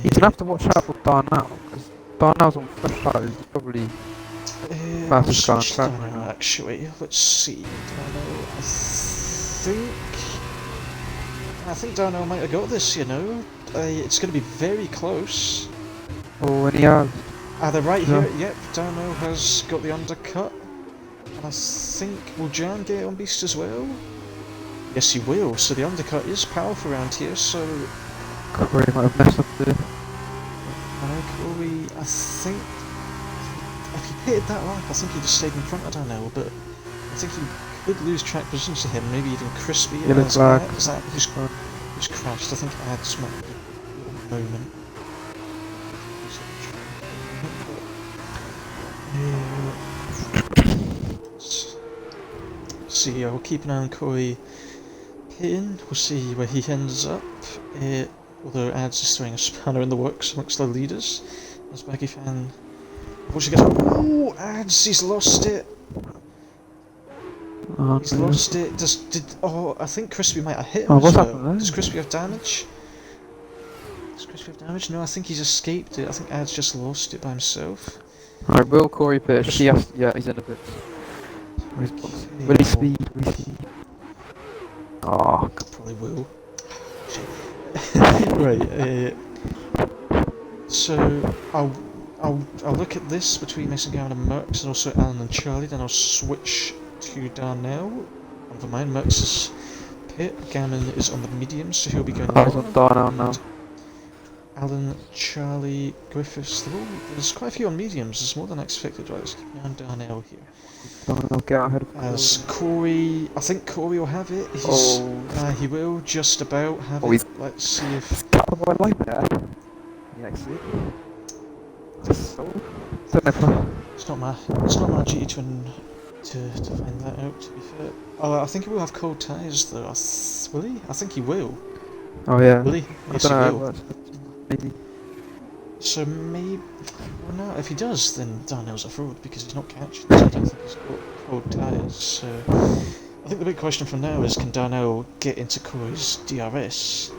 He's gonna have to watch out for Darnell, because Darnell's on fresh tires. He's probably I'll fastest guy on switch track to right Darnell, now. actually. Let's see. Darnell, I think Darnell might have got this, you know. It's going to be very close. Oh, and he has. They're right Yeah. here. Yep, Darnell has got the undercut. And I think, will Jan get it on Beast as well? Yes, he will. So the undercut is powerful around here, so Corey might have messed up there. Corey, I think if he pitted that lap, I think he just stayed in front of Darnell, but I think he could lose track position to him, maybe even Crispy. Yellow flag. Is that who's crashed? I think Ads might be a moment. See, I'll keep an eye on Corey pitting. We'll see where he ends up. Although Ads is throwing a spanner in the works amongst the leaders. As Baggy Fan. Oh, Ads! He's lost it! Oh, He's no. lost it. I think Crispy might have hit him Oh, as what's well. happened there? Does Crispy have damage? Does Crispy have damage? No, I think he's escaped it. I think Ads just lost it by himself. Alright, will Corey push? He has. Yeah, he's in a bit. Okay, Will he speed? Will he speed? Oh, probably will. Right. So I'll look at this between Mason Gowan and Merckx, and also Alan and Charlie. Then I'll switch to Darnell. Never mind, Merckx is pit. Gammon is on the medium, so he'll be going I was lower. on Darnell now. Alan, Charlie, Griffiths, there's quite a few on mediums, there's more than I expected. Right, let's keep an eye on Darnell here. Darnell, get out ahead of As Corey, I think Corey will have it. He will just about have he's it. Let's see if. cut the white line there. Yeah, I see. Just so. Don't know. It's not my duty to find that out. To be fair, I think he will have cold ties though. Will he? I think he will. Oh yeah. Will he? I Yes, don't know he how it will. works. Maybe. So maybe. Well, no. If he does, then Darnell's a fraud because he's not catching. So I don't think he's got cold ties. So I think the big question from now is, can Darnell get into Corey's DRS?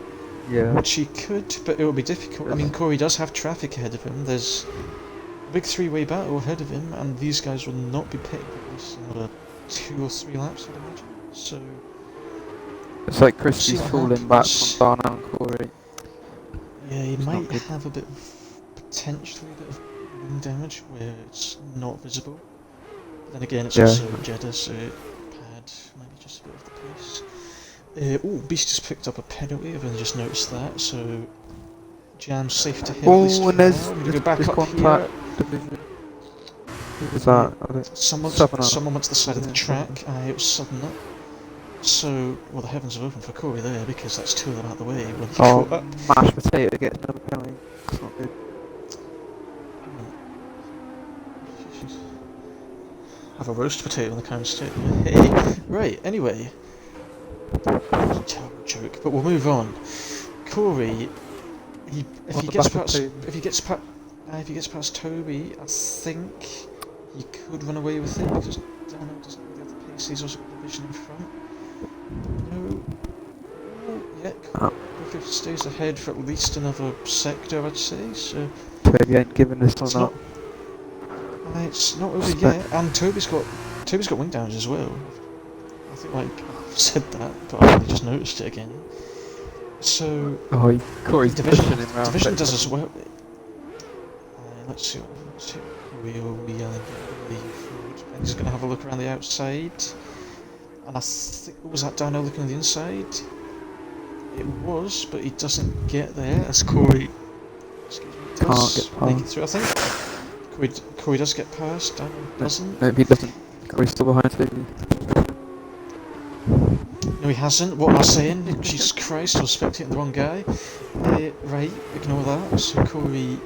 Yeah. Which he could, but it will be difficult. I mean, Corey does have traffic ahead of him. There's a big three-way battle ahead of him, and these guys will not be pitting at least another 2 or 3 laps, I'd imagine. So It's like see Crispy's what falling back happens. from Darnell and Corey. Yeah, he It's not might good. have a bit of potentially a bit of wing damage where it's not visible. But then again, it's Yeah. also Jeddah, so pad might be just a bit of the pace. Beast just picked up a penalty. I've only just noticed that. So Jam's safe to hit. At least Oh, for and there's now. I'm gonna go back up contact here. division. Who was that? I don't. Someone Seven up. went to the side of the track. It was sudden up. So, well, the heavens are open for Corey there because that's two of them out the way when he Oh, caught up. mashed potato gets another penalty. It's not good. Have a roast potato on the couch too. Hey, right. Anyway, terrible joke, but we'll move on. Corey, if On he the gets back of past, Toby. if he gets past Toby, I think he could run away with it because Dano doesn't really have the pace. He's also got the vision in front. No. Oh, yeah. Oh. Griffith stays ahead for at least another sector, I'd say. So Toby ain't giving this it's one not. up. It's not over Respect. yet, and Toby's got wing damage as well. I think I've said that, but I've only just noticed it again. So Oh, Corey's division pushing him round. division does as well. Let's see what we'll be yelling forward. And he's going to have a look around the outside, and I think was that Dino looking on the inside. It was, but he doesn't get there as Corey. Does Can't get make it past. through. I think Corey does get past. Dino doesn't. No, he doesn't. Corey's still behind Toby. No, he hasn't. What am I saying? Jesus Christ, I was spectating the wrong guy. Right, ignore that. So Corey...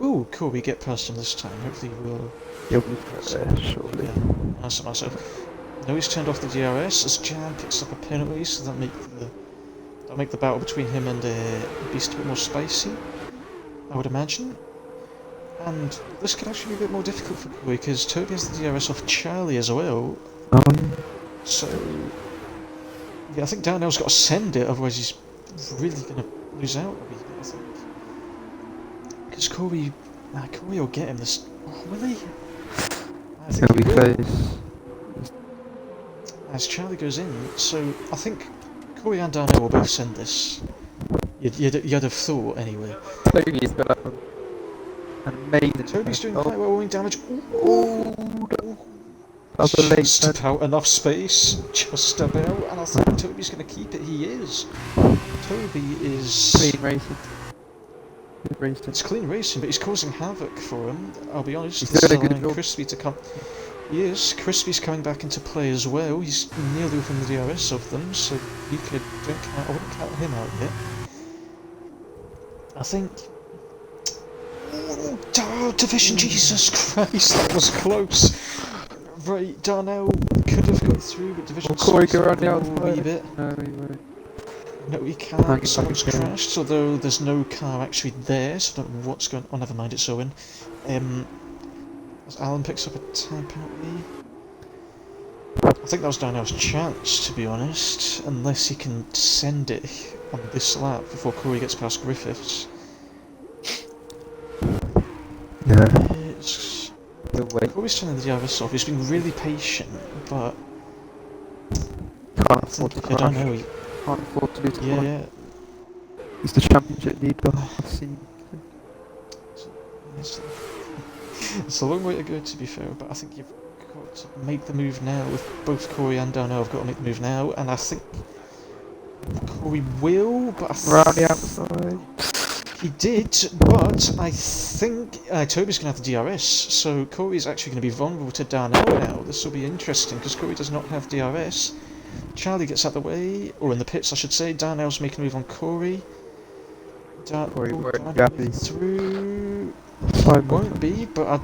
Ooh, Corey, get past him this time. Hopefully we'll... He'll be there, surely. Yeah, that's myself. No, he's turned off the DRS as Jan picks up a penalty, so that'll make the battle between him and Beast a bit more spicy, I would imagine. And this could actually be a bit more difficult for Corey, because Toby has the DRS off Charlie as well. Oh, So... yeah, I think Darnell's got to send it, otherwise he's really going to lose out a wee bit, I think. Because Corey will get him this... oh, will he? I think he'll be he will. close. As Charlie goes in, so I think Corey and Darnell will both send this. You'd have thought, anyway. Toby's got up an amazing... Toby's doing oh, quite well, wing damage. oh, that's a late Just turn. about enough space, just about, and I think Toby's going to keep it. He is. Toby is... Clean racing. Good racing. It's clean racing, but he's causing havoc for him. I'll be honest. He's This is doing a good allowing job. Crispy to come. Yes, Crispy's coming back into play as well. He's nearly within the DRS of them, so I wouldn't count him out yet. I think. Oh, division! Jesus Christ, that was close. Right, Darnell could have got through, but division. Will Corey go around the a outside? wee bit. No, he won't. No, he Hang can't. it, Someone's hang it. crashed, although there's no car actually there, so I don't know what's going on. Oh, never mind, it's Owen. As Alan picks up a time penalty. I think that was Darnell's chance, to be honest, unless he can send it on this lap before Corey gets past Griffiths. Yeah. It's... The wait. Corey's turning the DRS off. He's been really patient, but I Can't afford think, to I don't crash. know. Can't afford to lose to Yeah, one. yeah. He's the championship leader. I've seen. It's a long way to go, to be fair, but I think you've got to make the move now. With both Corey and Darnell have got to make the move now, and I think Corey will, but Round the outside. he did, but I think Toby's going to have the DRS, so Corey's actually going to be vulnerable to Darnell now. This will be interesting, because Corey does not have DRS. Charlie gets out the way, or in the pits I should say. Darnell's making a move on Corey. Corey won't Darnell be happy. through. Side Won't be, but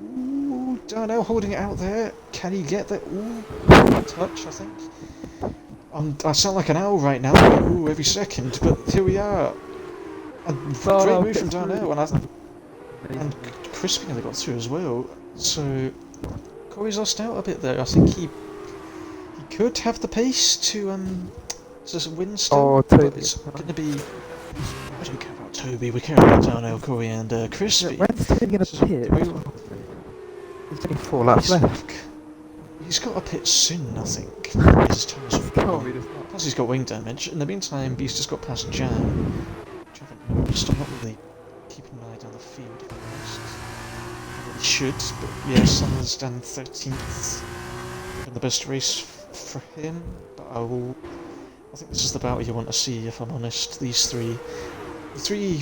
ooh, Darnell holding it out there. Can he get there? Ooh, touch, I think. I sound like an owl right now. Ooh, every second, but here we are. A great move from Darnell, and Crispy nearly got through as well. So Corey's lost out a bit there. I think he could have the pace to win still, Oh, but Toby. it's going to be. I don't care about Toby. We care about Darnell, Corey, and Crispy. When's Toby gonna So pit? we- There's only 4 laps left. He's got a pit soon, I think. His time's up. Corey does not. Plus he's got wing damage. In the meantime, Beast has got past Jan, which I haven't noticed. I'm not really keeping an eye down the field, if I'm honest. I really should, but yeah, Summers down 13th. Been the best race for him, but I think this is the battle you want to see, if I'm honest. These three.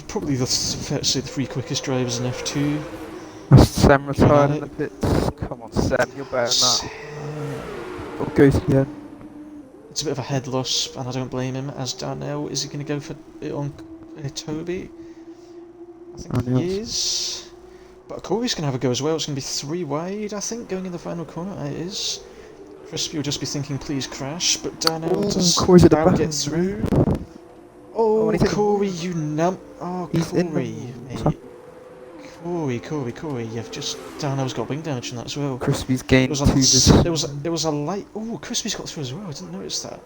Probably fair to say the 3 quickest drivers in F2. Sam retired in the pits. Come on, Sam, you're better than that. Or go to the end. It's a bit of a head loss, and I don't blame him. As Darnell, is he going to go for it on Toby? I think And he yes. is. But Corey's going to have a go as well. It's going to be 3 wide, I think, going in the final corner. It is. Crispy will just be thinking, please crash, but Darnell does Corey's at the about back. get through. Oh, Oh, and he's hit the Corey, wall. you nump. Oh, He's in the Corey, wall. mate. Corey, you've just... Darnell's got wing damage from that as well. Crispy's It gained was 2 a, position. it was a light... Oh, Crispy's got through as well, I didn't notice that.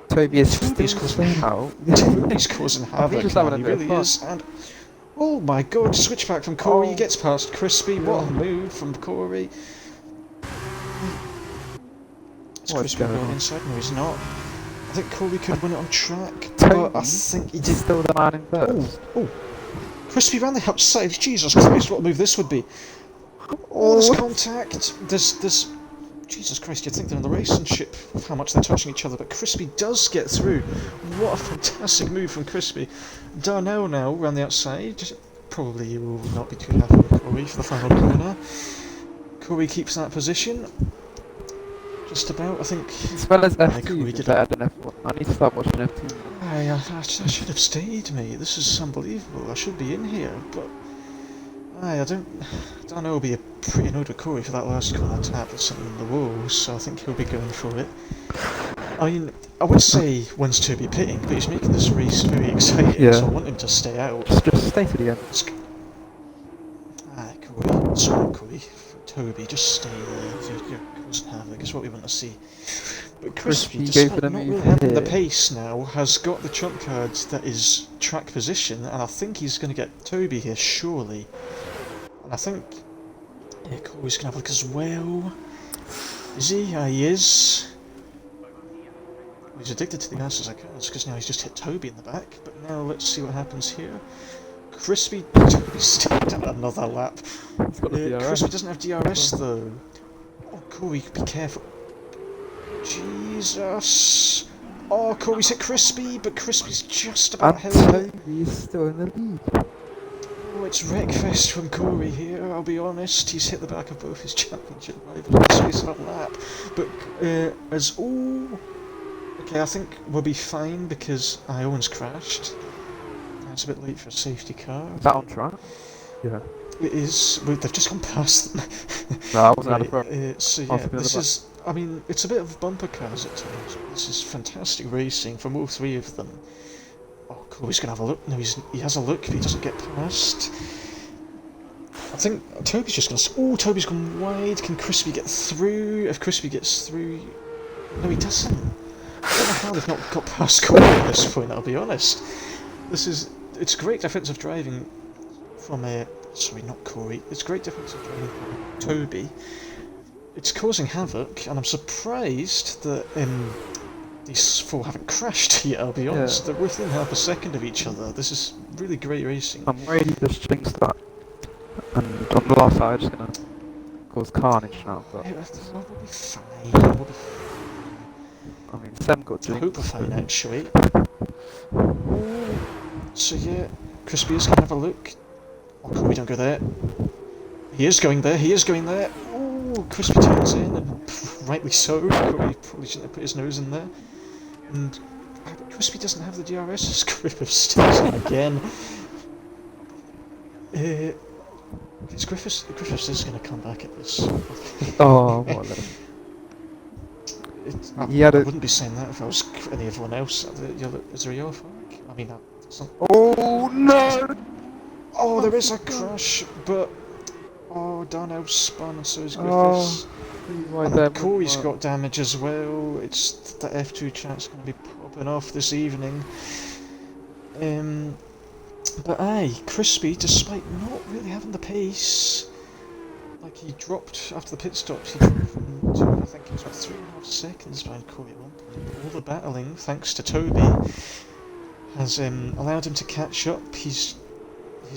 Toby is Toby's still causing staying out. Toby's causing I think he's havoc, just having man, a he bit of really fun. is, and... Oh my god, switchback from Corey, he Oh. gets past Crispy, what a Yeah. move from Corey. Is What's Crispy going going on? inside? No, he's not. I think Corey could win it on track, Toby but I think he is did... still the man in Oh, first. oh. Crispy ran the outside, Jesus Christ, what a move this would be. Oh, there's contact, there's... Jesus Christ, you'd think they're in the relationship with how much they're touching each other, but Crispy does get through. What a fantastic move from Crispy. Darnell now round the outside. Probably he will not be too happy with Corey for the final corner. Corey keeps that position. Just about, I think. As well as Yeah, F2 Corey is did better than F1. I need to start watching F2. I should have stayed, mate. This is unbelievable. I should be in here, but I don't know. He'll be pretty annoyed with Corey for that last corner tap that's something in the walls, so I think he'll be going for it. I mean, I would say when's Toby pitting, but he's making this race very exciting, Yeah. so I want him to stay out. Just stay to the end. Corey, sorry, Corey. Toby, just stay there. You're causing havoc, is what we want to see. But Crispy, Crispy, go despite for the not move really having the here. pace now, has got the trump card that is track position, and I think he's going to get Toby here, surely. And I think... Yeah, Corey's going to have a look as well. Is he? Yeah, he is. Well, he's addicted to the answers I can, because now he's just hit Toby in the back. But now let's see what happens here. Crispy... Toby's stayed at another lap. He's got the DRS. Crispy doesn't have DRS though. Oh, Corey, be careful. Jesus. Oh, Corey's hit Crispy, but Crispy's just about And held it. Toby is still in the lead. Oh, it's wreckfest from Corey here, I'll be honest. He's hit the back of both his championship rivals in the space of a lap. But, as... Oh... Okay, I think we'll be fine because Iowan's crashed. It's a bit late for a safety car. Is that on track? Yeah. It is. Wait, they've just gone past them. No, I wasn't at the Right, front. so I yeah, was looking at this the back. is... I mean, it's a bit of bumper cars at times. This is fantastic racing from all 3 of them. Oh, Corey's going to have a look. No, he has a look, but he doesn't get past. I think Toby's just going to... Oh, Toby's gone wide. Can Crispy get through? If Crispy gets through... No, he doesn't. I don't know how they've not got past Corey at this point, I'll be honest. This is... It's great defensive driving from a... Sorry, not Corey. It's great defensive driving from Toby. It's causing havoc, and I'm surprised that these 4 haven't crashed yet, I'll be honest. They're within half a second of each other. This is really great racing. I'm worried he just jinxed that. And on the last side, I'm just gonna cause carnage now. But We'll be fine. We'll be fine. I mean, Sam got I jinxed. hope we're fine, actually. So yeah, Crispy is going to have a look. Oh, Corey, don't go there. He is going there, he is going there. Oh, Crispy turns in, and rightly so. Corey probably shouldn't have put his nose in there. And but Crispy doesn't have the DRS as Griffith stays in again. Griffiths is going to come back at this. Oh, what a I wouldn't be saying that if I was anyone else. Is there a yellow flag? I mean, that's not... Oh no! Oh, there is a crash, but... Oh, Darnell spun, and so is Oh, Griffiths. right And there, Corey's but- got damage as well. It's the F2 chat's going to be popping off this evening. But aye, Crispy, despite not really having the pace, like he dropped after the pit stops, he dropped from to, I think it was about 3.5 seconds behind Corey at one point. But all the battling, thanks to Toby, has allowed him to catch up. He's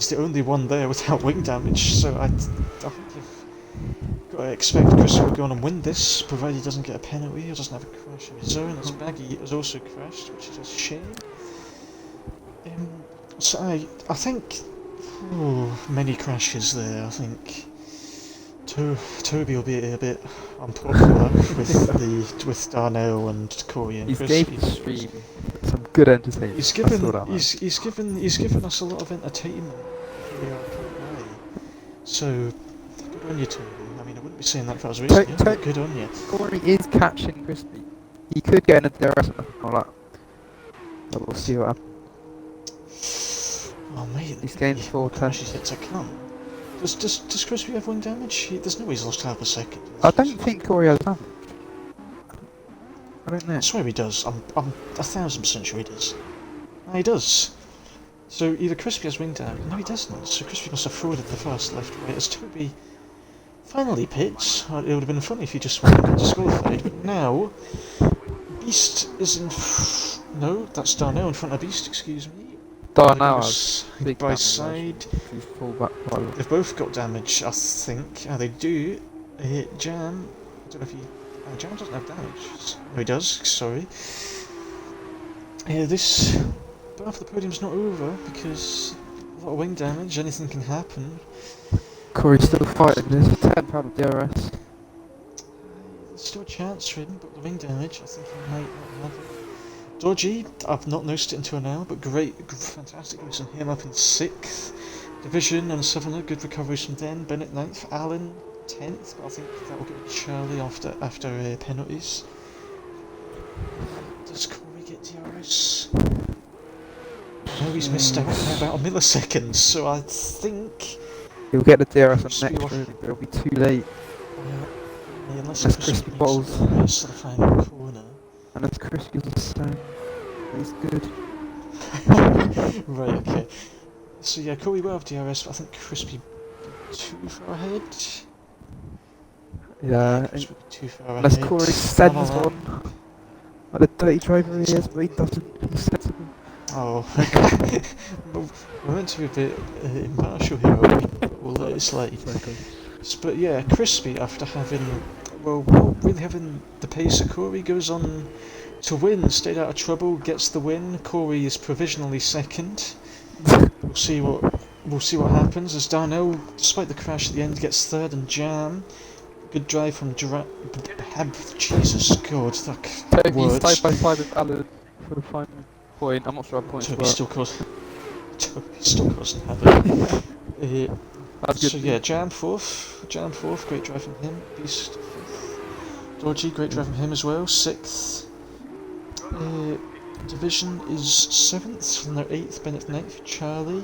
the only one there without wing damage, so I think you've got to expect Crispy will go on and win this, provided he doesn't get a penalty or doesn't have a crash of his own, as Baggy has also crashed, which is a shame. So I think many crashes there. I think Toby will be a bit unpopular with Darnell and Corey and He's Crispy. gave the stream some good entertainment. He's That's given all that matters. he's given us a lot of entertainment. Here, I can't lie. So good on you, Toby. I mean, I wouldn't be saying that if I was racing you, but good on you. Corey is catching Crispy. He could get in a DRS and all that. But we'll see what happens. Oh mate, He's gained 4 crashes tenths. yet to come. Does Crispy have wing damage? There's no way he's lost half a second. I don't think Corey has damage. I don't know. I swear he does. I'm 1000% sure he does. No, he does. So either Crispy has wing damage. No, he doesn't. So Crispy must have forwarded the fast left right as Toby finally pits. It would have been funny if he just went and disqualified. But now, Beast is in. No, that's Darnell in front of Beast. Excuse me. Darnell has big by damage. side. He's full back pilot. They've both got damage, I think. They do. Jam. I don't know if he. Jam doesn't have damage. No, he does. Sorry. This. But half the podium's not over because a lot of wing damage. Anything can happen. Corey's still fighting this. 10 pound of DRS. There's still a chance for him, but the wing damage, I think he might not have it. Dodgy, I've not noticed it until now, but fantastic race on him up in 6th. Division and 7th, good recoveries from Den. Bennett 9th, Allen 10th, but I think that will go to Charlie after penalties. Does Corey get DRS? No, he's missed out by about a millisecond, so I think... He'll get the DRS Crispy on next will- round, but it'll be too late. Unless That's Crispy Crispy balls balls. the rest of the final corner. And it's Crispy's the same. He's good. Right, okay. So yeah, Corey will have DRS, but I think Crispy too far ahead. Yeah, Crispy too far unless ahead. Corey sends Blah, blah, blah. one. Like the dirty driver he is, but he doesn't. He's sensible. Oh, we're meant to be a bit impartial here, aren't we? But we'll let it slide. But yeah, Crispy, after having, well, not really having the pace of Corey, goes on to win, stayed out of trouble, gets the win. Corey is provisionally second. We'll see what happens as Darnell, despite the crash at the end, gets third, and Jam. Good drive from Jesus God, that Toby's words. side by side with Alan for the final point. I'm not sure how points Toby work. still causing havoc. That's good. So yeah, Jam fourth, great drive from him. Beast fifth. Dodgy, great drive from him as well. 6th. Division is 7th, and they're 8th. Bennett 9th. Charlie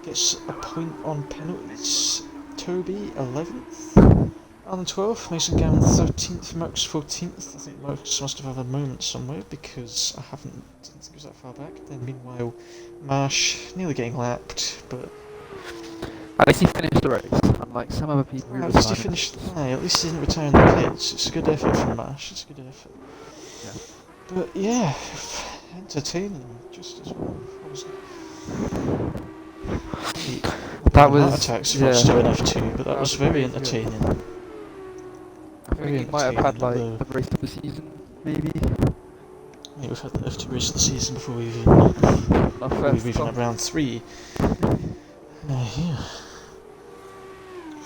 gets a point on penalties. Toby 11th. Alan 12th. Mason Gowan 13th. Merckx 14th. I think Merckx must have had a moment somewhere because I didn't think it was that far back. Then meanwhile, Marsh nearly getting lapped, but At least he finished the race, unlike some other people who at least he decided. finished. At least he didn't retire in the pits. It's a good effort from Marsh. It's a good effort. Yeah. But yeah, entertaining just as well. That Heart was attacks if I was yeah. doing F2, but that was very crazy, yeah. entertaining. I think he might have had like entertaining, the race of the season, maybe. Yeah, we've had the F2 race of the season before we Our we've first even stop. at round 3. Yeah.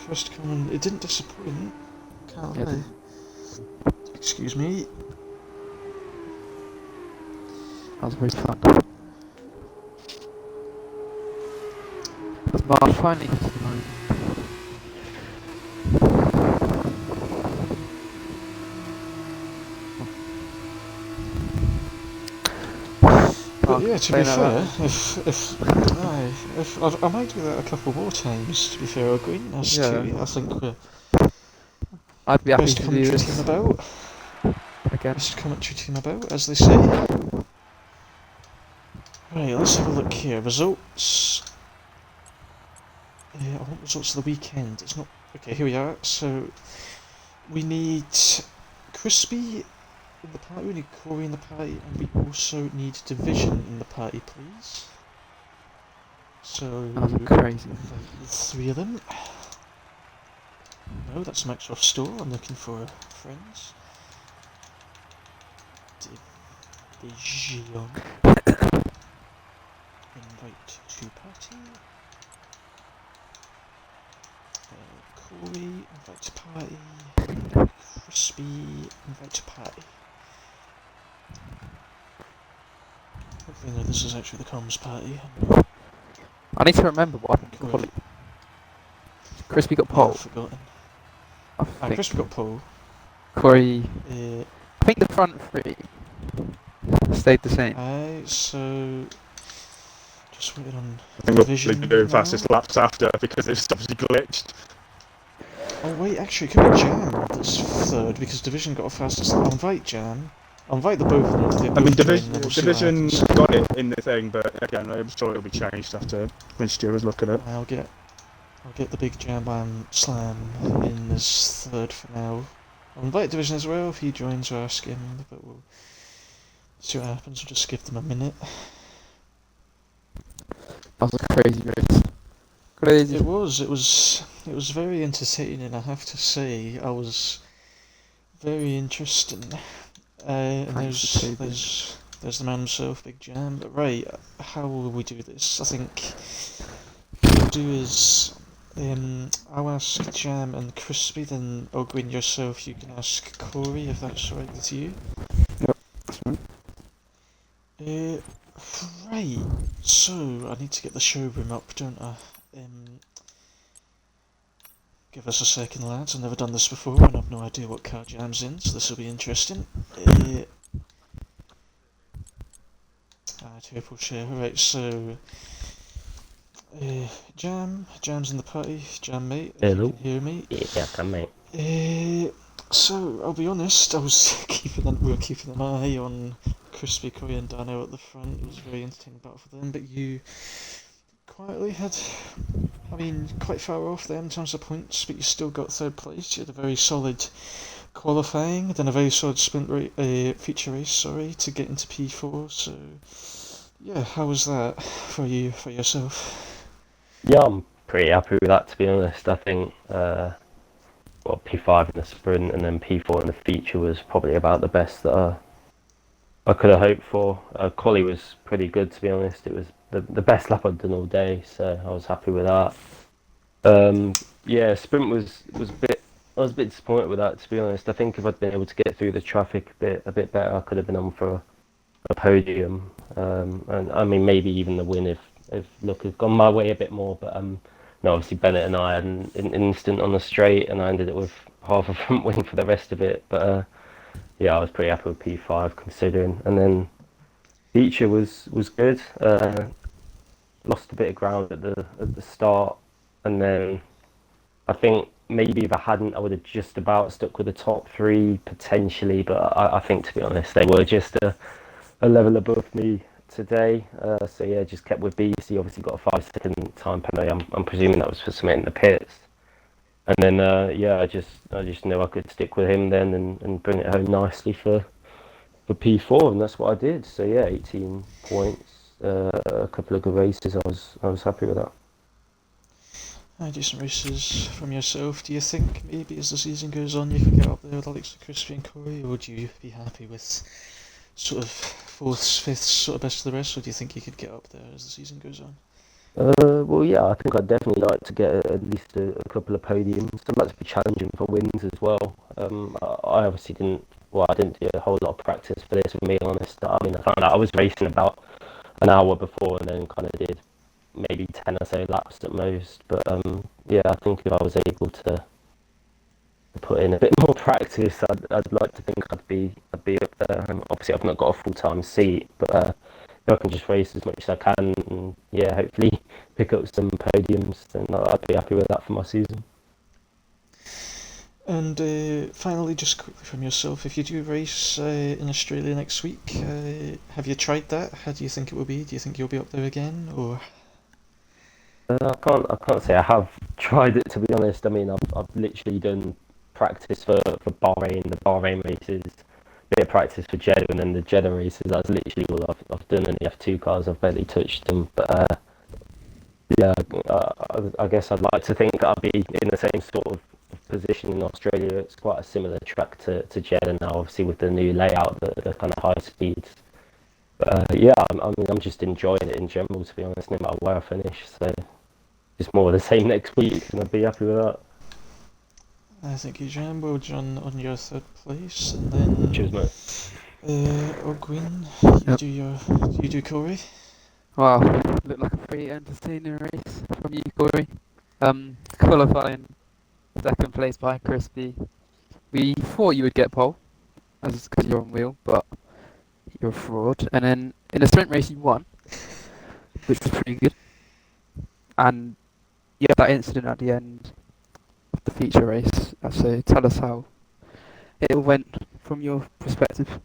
First coming, it didn't disappoint. Can't Yeah, it lie. Excuse me. That was very fun. As Marsh finally hits the line. But yeah, to be saying fair, that if I might do that a couple more times. To be fair, O'Green, I think we're I'd be happy best to do commentary this team about. again. Best commentary team about, as they say. Right, let's have a look here. Results. I want results of the weekend. It's not okay. Here we are. So we need Crispy in the party. We need Corey in the party, and we also need Division in the party, please. So That was crazy. the 3 of them. No, that's Microsoft Store. I'm looking for friends. Division. Invite to party. Corey, invite to party. Crispy, invite to party. Hopefully no, this is actually the comms party. I need to remember what happened to Corey. Collie. Crispy got Yeah, I've pole. forgotten. I Ah, think Crispy got pole. Corey. Uh, I think the front three stayed the same. so just waiting on I think we'll Division probably do now. fastest laps after because it's obviously glitched. Oh wait, actually, it could be Jam that's third because Division got a fastest. I'll invite Jam. I'll invite the both of them. If they I mean, both join, then we'll see what Division happens. got it in the thing, but again, I'm sure it'll be changed after when Stu was looking at it. I'll get the big Jam Bam Slam in as third for now. I'll invite Division as well if he joins or ask him, but we'll see what happens. We'll just give them a minute. That was a crazy race. Crazy. It was very entertaining, I have to say. I was very interesting. And Thanks for taping. there's the man himself, Big Jam. But right, how will we do this? I think what we'll do is I'll ask Jam and Crispy, then Ogwin yourself, you can ask Corey if that's alright with you. That's right. Right, so I need to get the showroom up, don't I? Give us a second, lads. I've never done this before and I've no idea what car Jam's in, so this will be interesting. Triple share. Right, so Jam's in the party. Jam, mate, if Hello. you can hear me. Yeah, I can, mate. So I'll be honest, we were keeping an eye on Crispy, Corey and Dano at the front. It was a very entertaining battle for them, but you quietly had, quite far off there in terms of points, but you still got third place. You had a very solid qualifying, then a very solid feature race, to get into P4. So yeah, how was that for yourself? Yeah, I'm pretty happy with that, to be honest. I think, P5 in the sprint and then P4 in the feature was probably about the best that I could have hoped for. Quali was pretty good, to be honest. It was the best lap I'd done all day, so I was happy with that. Sprint was a bit. I was a bit disappointed with that, to be honest. I think if I'd been able to get through the traffic a bit better, I could have been on for a podium. And I mean, maybe even the win if luck had gone my way a bit more. But no, obviously Bennett and I had an instant on the straight, and I ended up with half a front wing for the rest of it. But I was pretty happy with P5 considering. And then feature was good. Lost a bit of ground at the start, and then I think maybe if I hadn't, I would have just about stuck with the top three potentially. But I think, to be honest, they were just a level above me today. Just kept with BC. Obviously got a 5-second time penalty. I'm presuming that was for something in the pits. And then I just knew I could stick with him then and bring it home nicely for P4, and that's what I did. So 18 points, a couple of good races. I was happy with that. Decent races from yourself. Do you think maybe as the season goes on you can get up there with the likes of Crispy and Corey, or would you be happy with sort of fourths, fifths, sort of best of the rest, or do you think you could get up there as the season goes on? I think I'd definitely like to get at least a couple of podiums. I'd like to be challenging for wins as well. I obviously I didn't do a whole lot of practice for this, for me, honest. I mean, I found out I was racing about an hour before and then kind of did maybe 10 or so laps at most. But I think if I was able to put in a bit more practice, I'd like to think I'd be up there. Obviously, I've not got a full-time seat, but if I can just race as much as I can and hopefully pick up some podiums, then I'd be happy with that for my season. And finally, just quickly from yourself, if you do race in Australia next week, have you tried that? How do you think it will be? Do you think you'll be up there again, or? I can't say I have tried it, to be honest. I mean, I've literally done practice for Bahrain, the Bahrain races, bit of practice for Jeddah, and then the Jeddah races. That's literally all I've done. And the F2 cars, I've barely touched them. But I guess I'd like to think that I'll be in the same sort of position in Australia. It's quite a similar track to Jeddah now, obviously with the new layout, the kind of high speeds. But I'm just enjoying it in general, to be honest, no matter where I finish. So just more of the same next week, and I'd be happy with that. Thank you, Jam. Well done on your third place, and then Cheers, mate. Ogwyn, Yep. you do Corey. Wow, looked like a pretty entertaining race from you, Corey. Qualifying second place behind Crispy. We thought you would get pole, as because you're on wheel, but you're a fraud. And then in the sprint race, you won, which was pretty good. And you had that incident at the end of the feature race. So tell us how it all went from your perspective.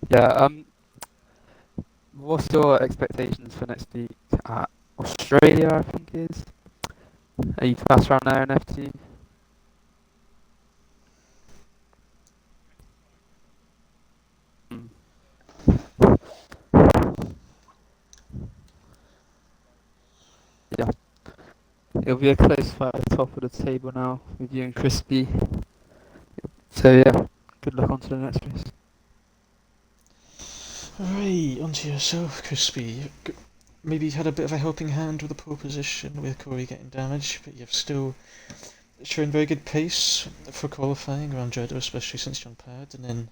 Yeah. What's your expectations for next week at Australia? I think it is. Are you fast around there in FT? Mm. Yeah. It'll be a close fight at the top of the table now with you and Crispy. So yeah, good luck on to the next race. Right, onto yourself, Crispy. Maybe you had a bit of a helping hand with the pole position with Corey getting damaged, but you've still shown very good pace for qualifying around Jeddah, especially since you're on pad. And then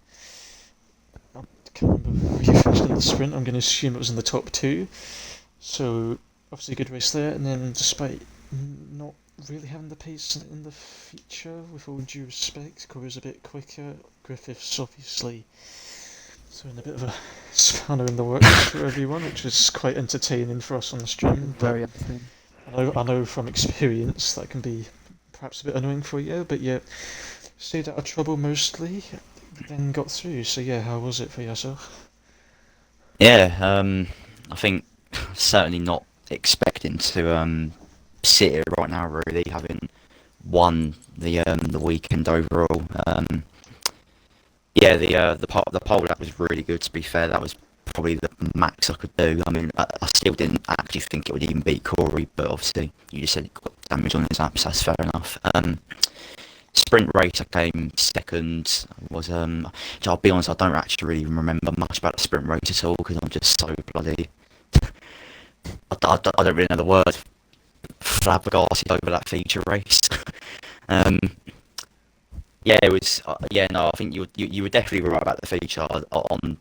I can't remember where you finished in the sprint. I'm going to assume it was in the top two. So obviously a good race there. And then despite not really having the pace in the feature, with all due respect, Corey's a bit quicker. Griffiths obviously throwing a bit of a spanner in the works for everyone, which was quite entertaining for us on the stream. But Very entertaining. I know from experience that can be perhaps a bit annoying for you, but yeah, stayed out of trouble mostly, then got through. So yeah, how was it for yourself? Yeah, I think certainly not expecting to sit here right now. Really, having won the weekend overall. Yeah, the pole that was really good. To be fair, that was probably the max I could do. I mean, I still didn't actually think it would even beat Corey, but obviously you just said he got damage on his apps. That's fair enough. Sprint race, I came second. Was I'll be honest, I don't actually really remember much about the sprint race at all because I'm just so bloody. I don't really know the word. Flabbergasted over that feature race. um, yeah, it was. Yeah, no, I think you were definitely right about the feature on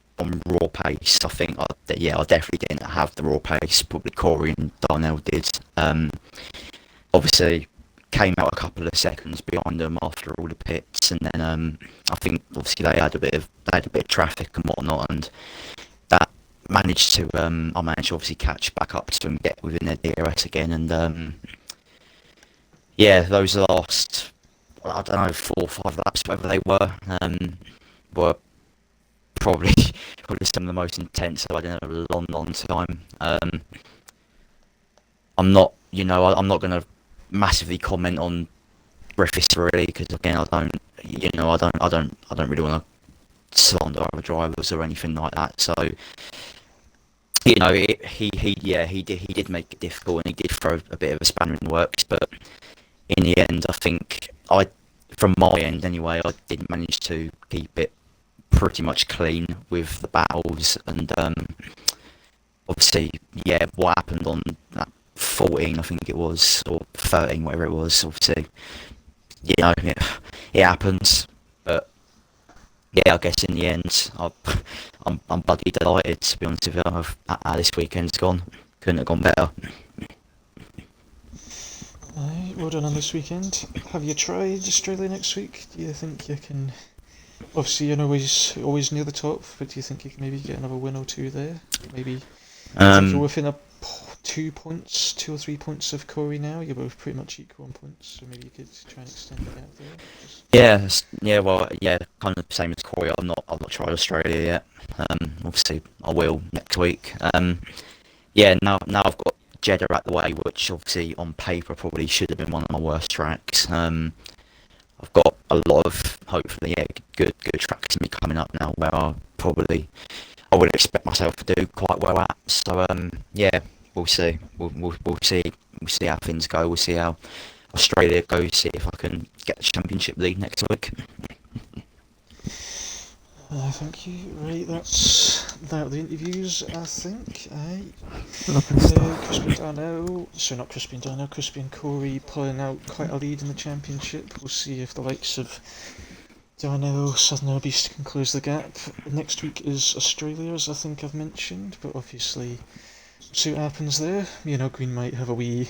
raw pace. I think I definitely didn't have the raw pace. Probably Corey and Darnell did. Obviously came out a couple of seconds behind them after all the pits, and then I think obviously they had a bit of traffic and whatnot, and that I managed to obviously catch back up to them, get within their DRS again, and yeah, those last I don't know 4 or 5 laps, whatever they were probably some of the most intense I've had in a long time. I'm not, I'm not going to massively comment on Griffiths really because again, I don't really want to slander other drivers or anything like that. So, he did make it difficult and he did throw a bit of a spanner in the works. But in the end, I think from my end anyway, I did manage to keep it pretty much clean with the battles and obviously, yeah, what happened on that 14, I think it was, or 13, whatever it was, obviously, it happens, but yeah, I guess in the end, I'm bloody delighted, to be honest with you, how this weekend's gone. couldn't have gone better. Aye, well done on this weekend. Have you tried Australia next week? Do you think you can? Obviously, you're always near the top, but do you think you can maybe get another win or two there? Maybe. I think you're within 2 points, 2 or 3 points of Corey now. You're both pretty much equal on points, so maybe you could try and extend the gap there. Well, yeah, kind of the same as Corey. I've not tried Australia yet. Obviously, I will next week. Now I've got Jeddah out the way, which obviously on paper probably should have been one of my worst tracks. I've got a lot of hopefully good tracks in me coming up now where I would expect myself to do quite well at. So we'll see. We'll see how things go. We'll see how Australia goes. See if I can get the championship lead next week. Thank you. Right, that's that. The interviews, I think. Lovely stuff. Crispy and Corey pulling out quite a lead in the championship. We'll see if the likes of Darnell, Southern Beast can close the gap. Next week is Australia, as I think I've mentioned, but obviously, see what happens there. Green might have a wee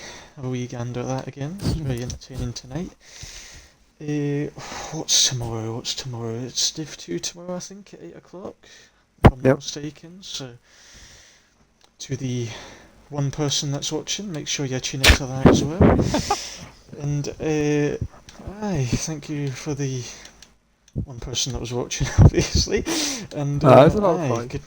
gander at that again. It's very entertaining tonight. What's tomorrow? It's Div 2 tomorrow, I think, at 8 o'clock, if I'm not mistaken. So, to the one person that's watching, make sure you tune into that as well. And, thank you for the one person that was watching, obviously. And, It was a lot of fun. good